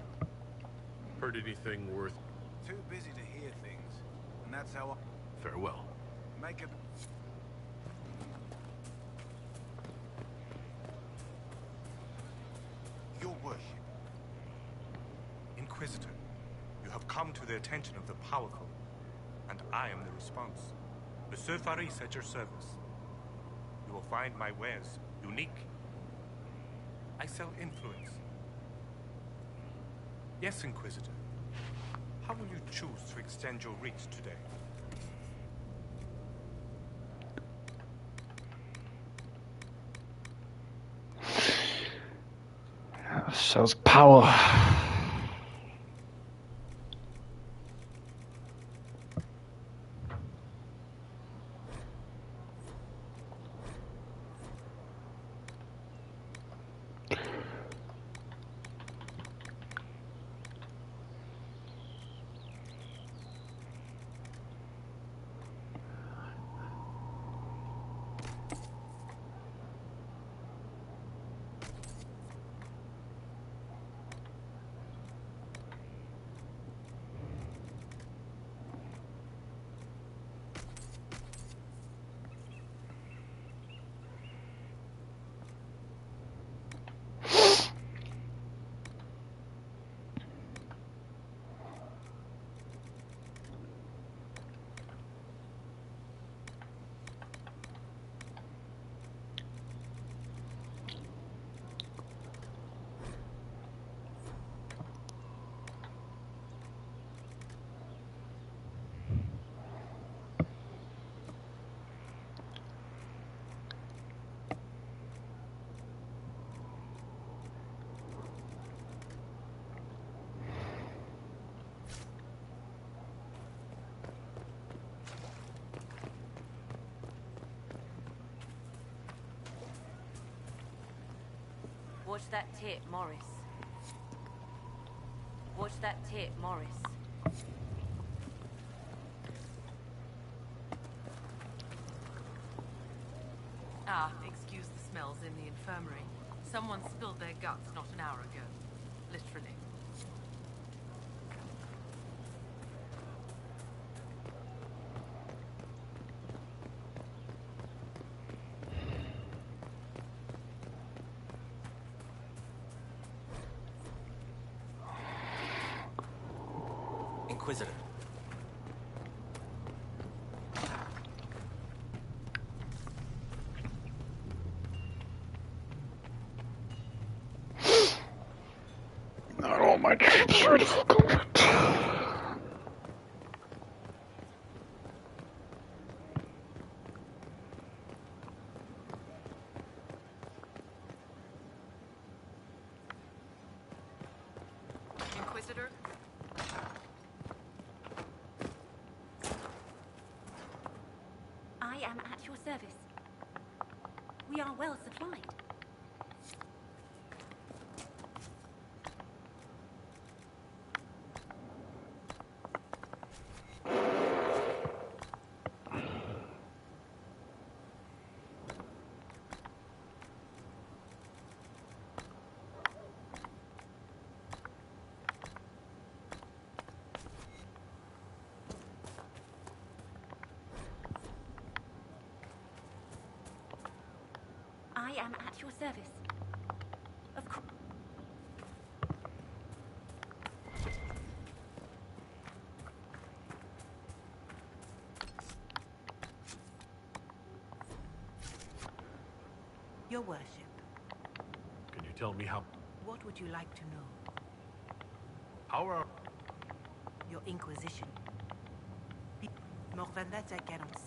Heard anything worth... Too busy to hear things. And that's how I... Farewell. Make it... Your worship. Inquisitor, you have come to the attention of the powerful, and I am the response. Monsieur Faris at your service. You will find my wares unique. I sell influence. Yes, Inquisitor. How will you choose to extend your reach today? Sells power. Watch that tip, Morris. Watch that tip, Morris. Ah, excuse the smells in the infirmary. Someone spilled their guts not an hour ago. Literally. Inquisitor. Not all my troops are ready for combat. Inquisitor? I am at your service. We are well supplied. I am at your service. Of course. Your worship, Can you tell me how... what would you like to know? How are... Your Inquisition. More than that I cannot say.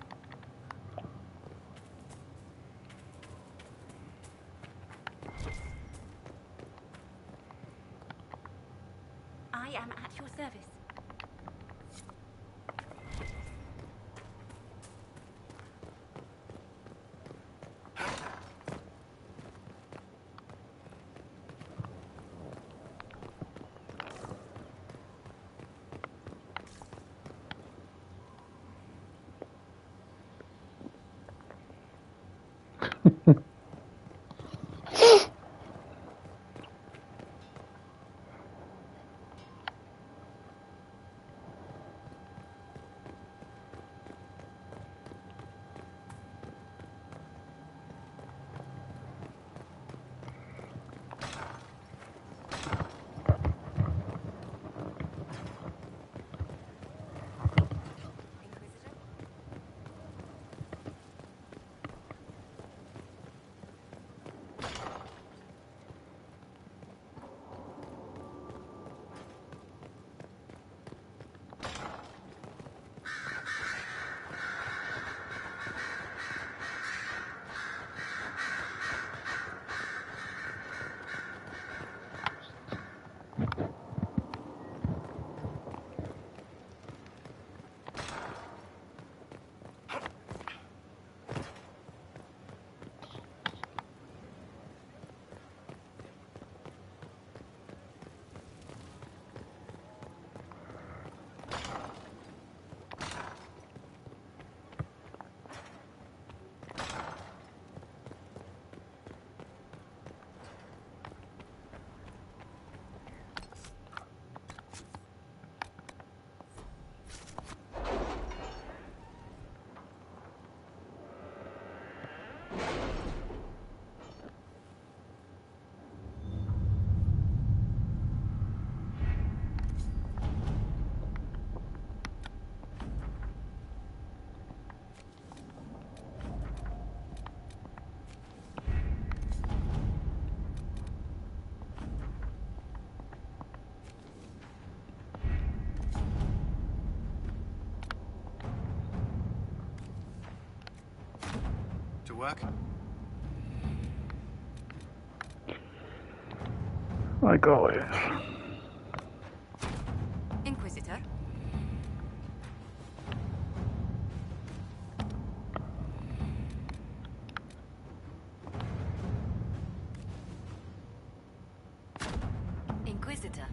I am at your service. Work? Like always. Inquisitor? Inquisitor?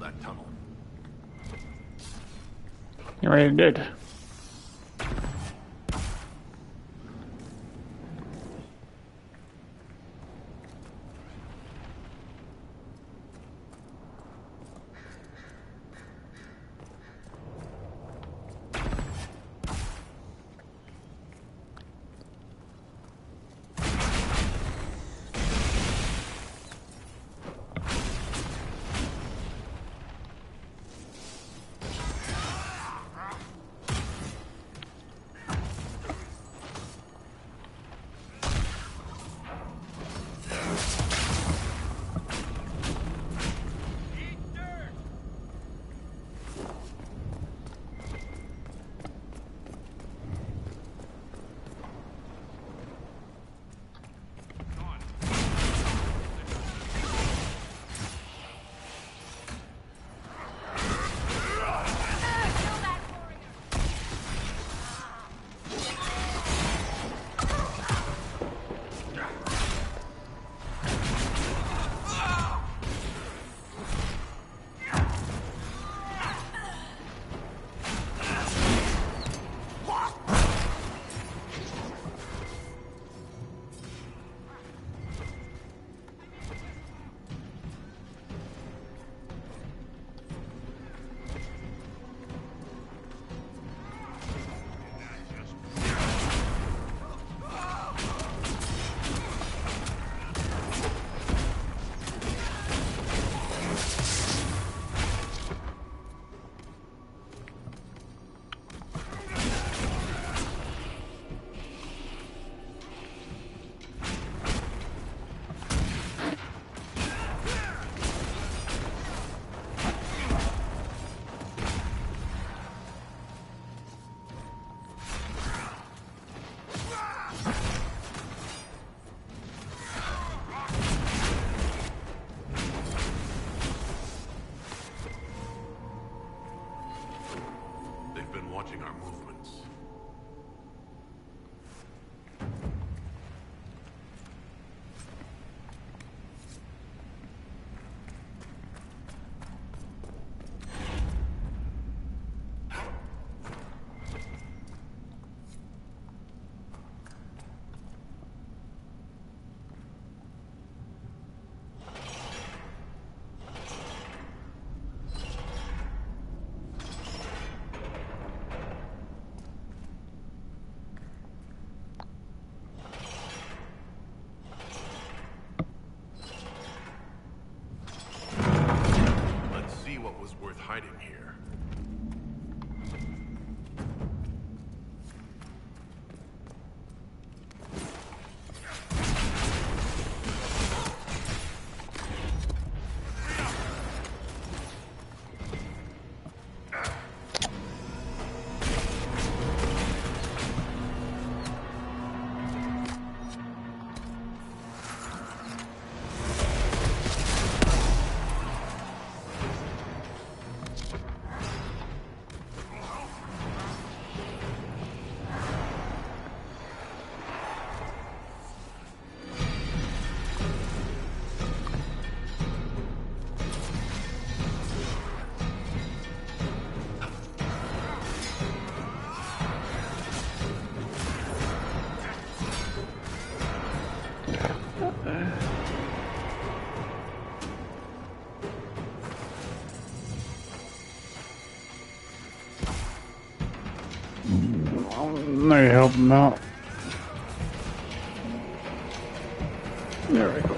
that tunnel. You already did. Watching our movements. Worth hiding here. Let me help him out. There we go.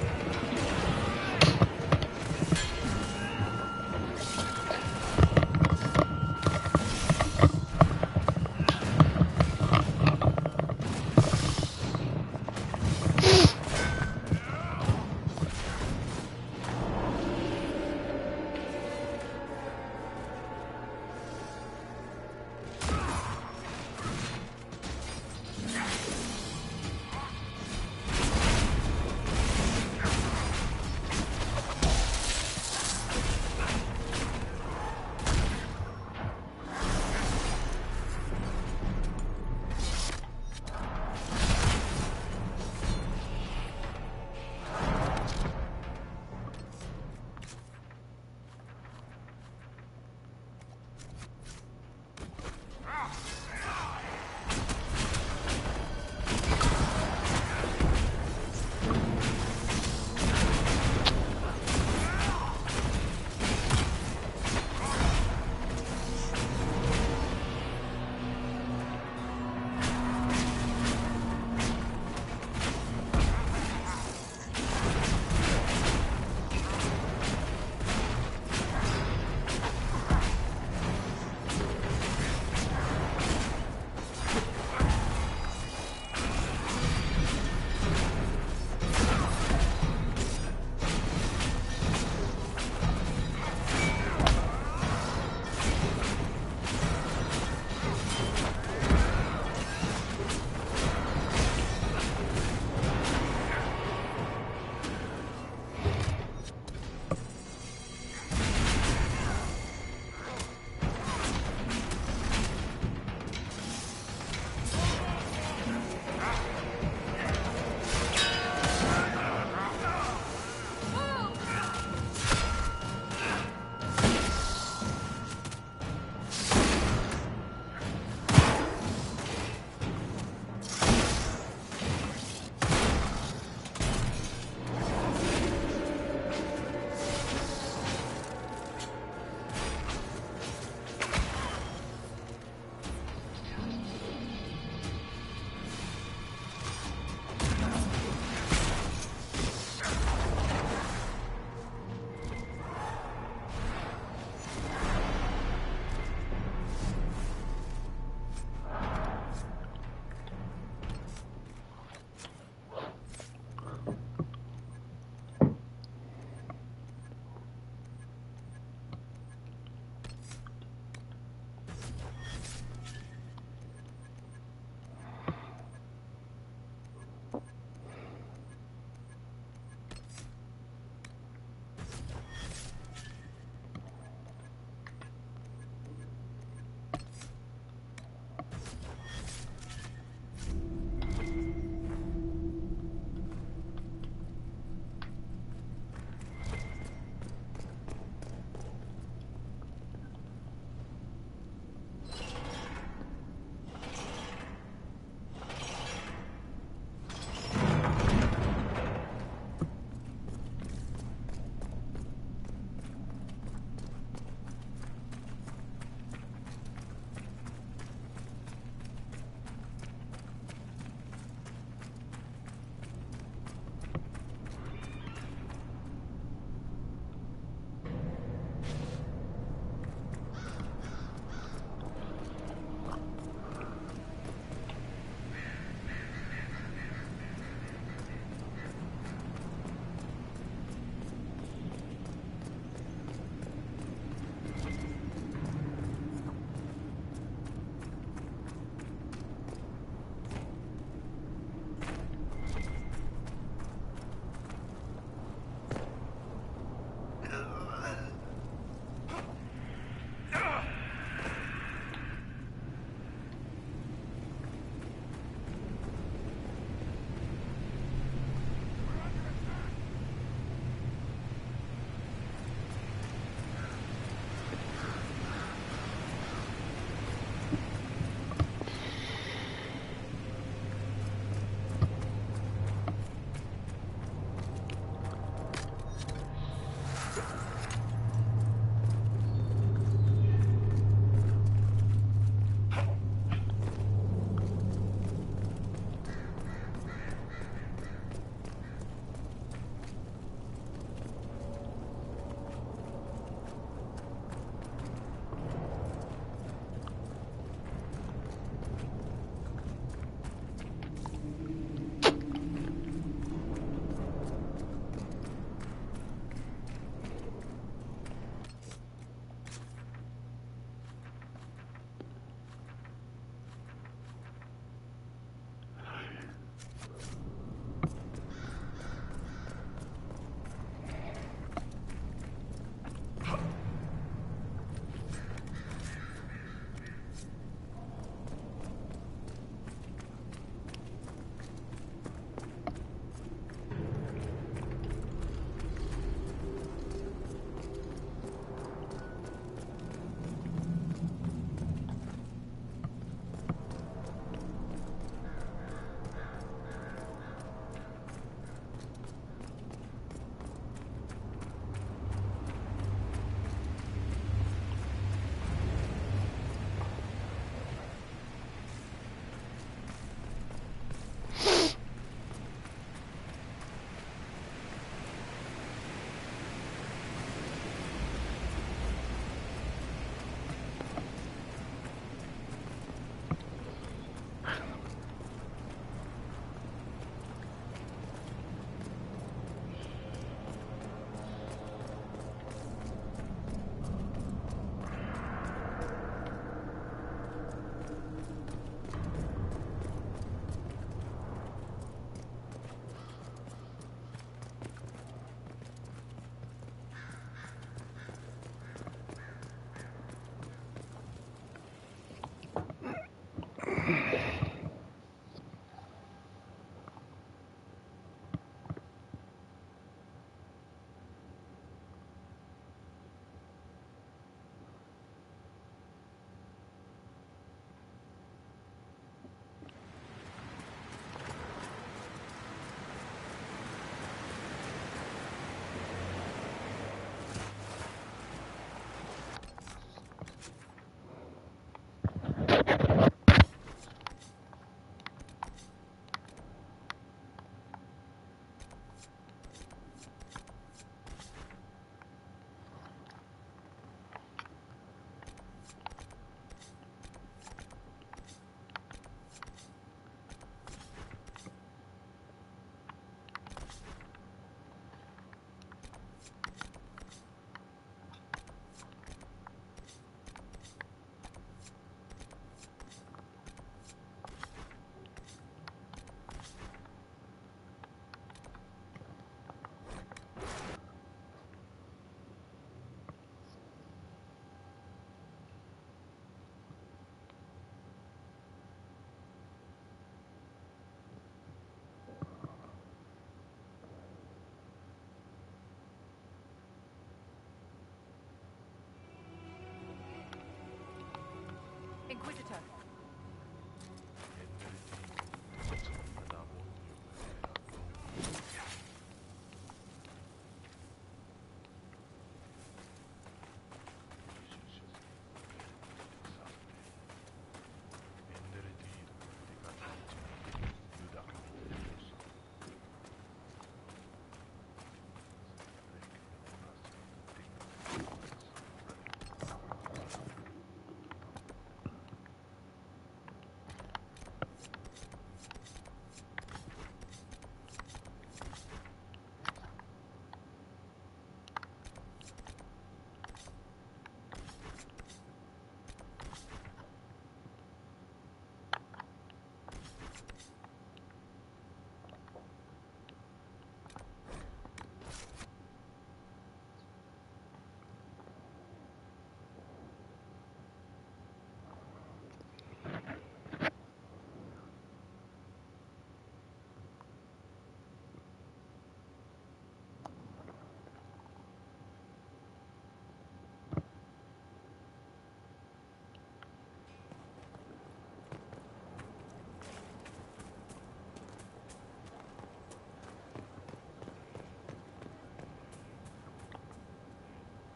Yeah.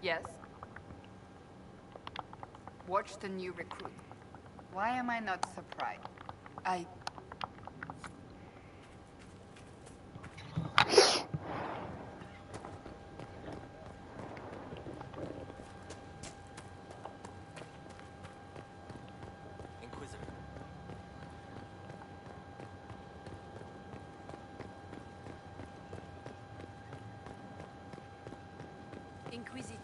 Yes? Watch the new recruit. Why am I not surprised? Inquisitor. Inquisitor.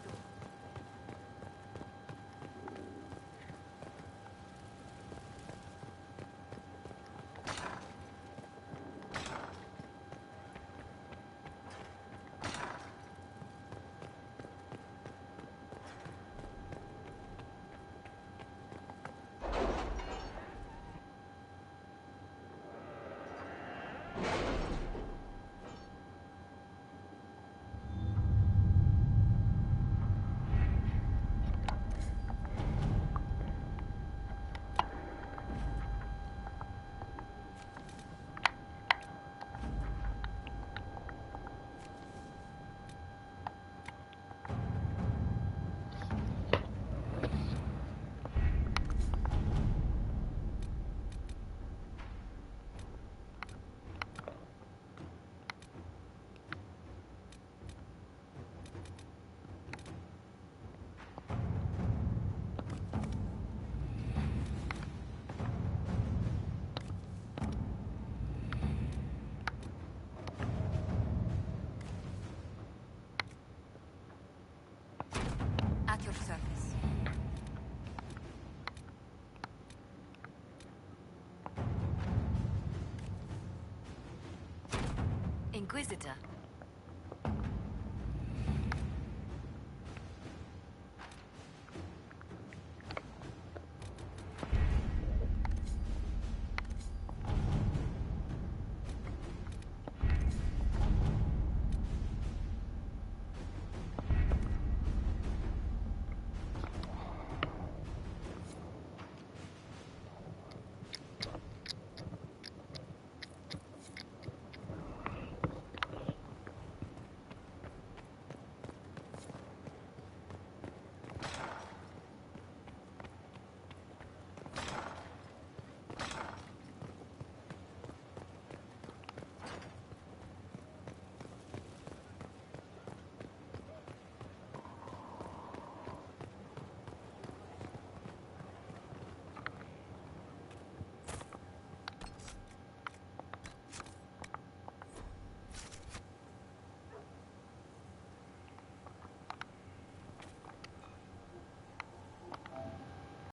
At your service. Inquisitor.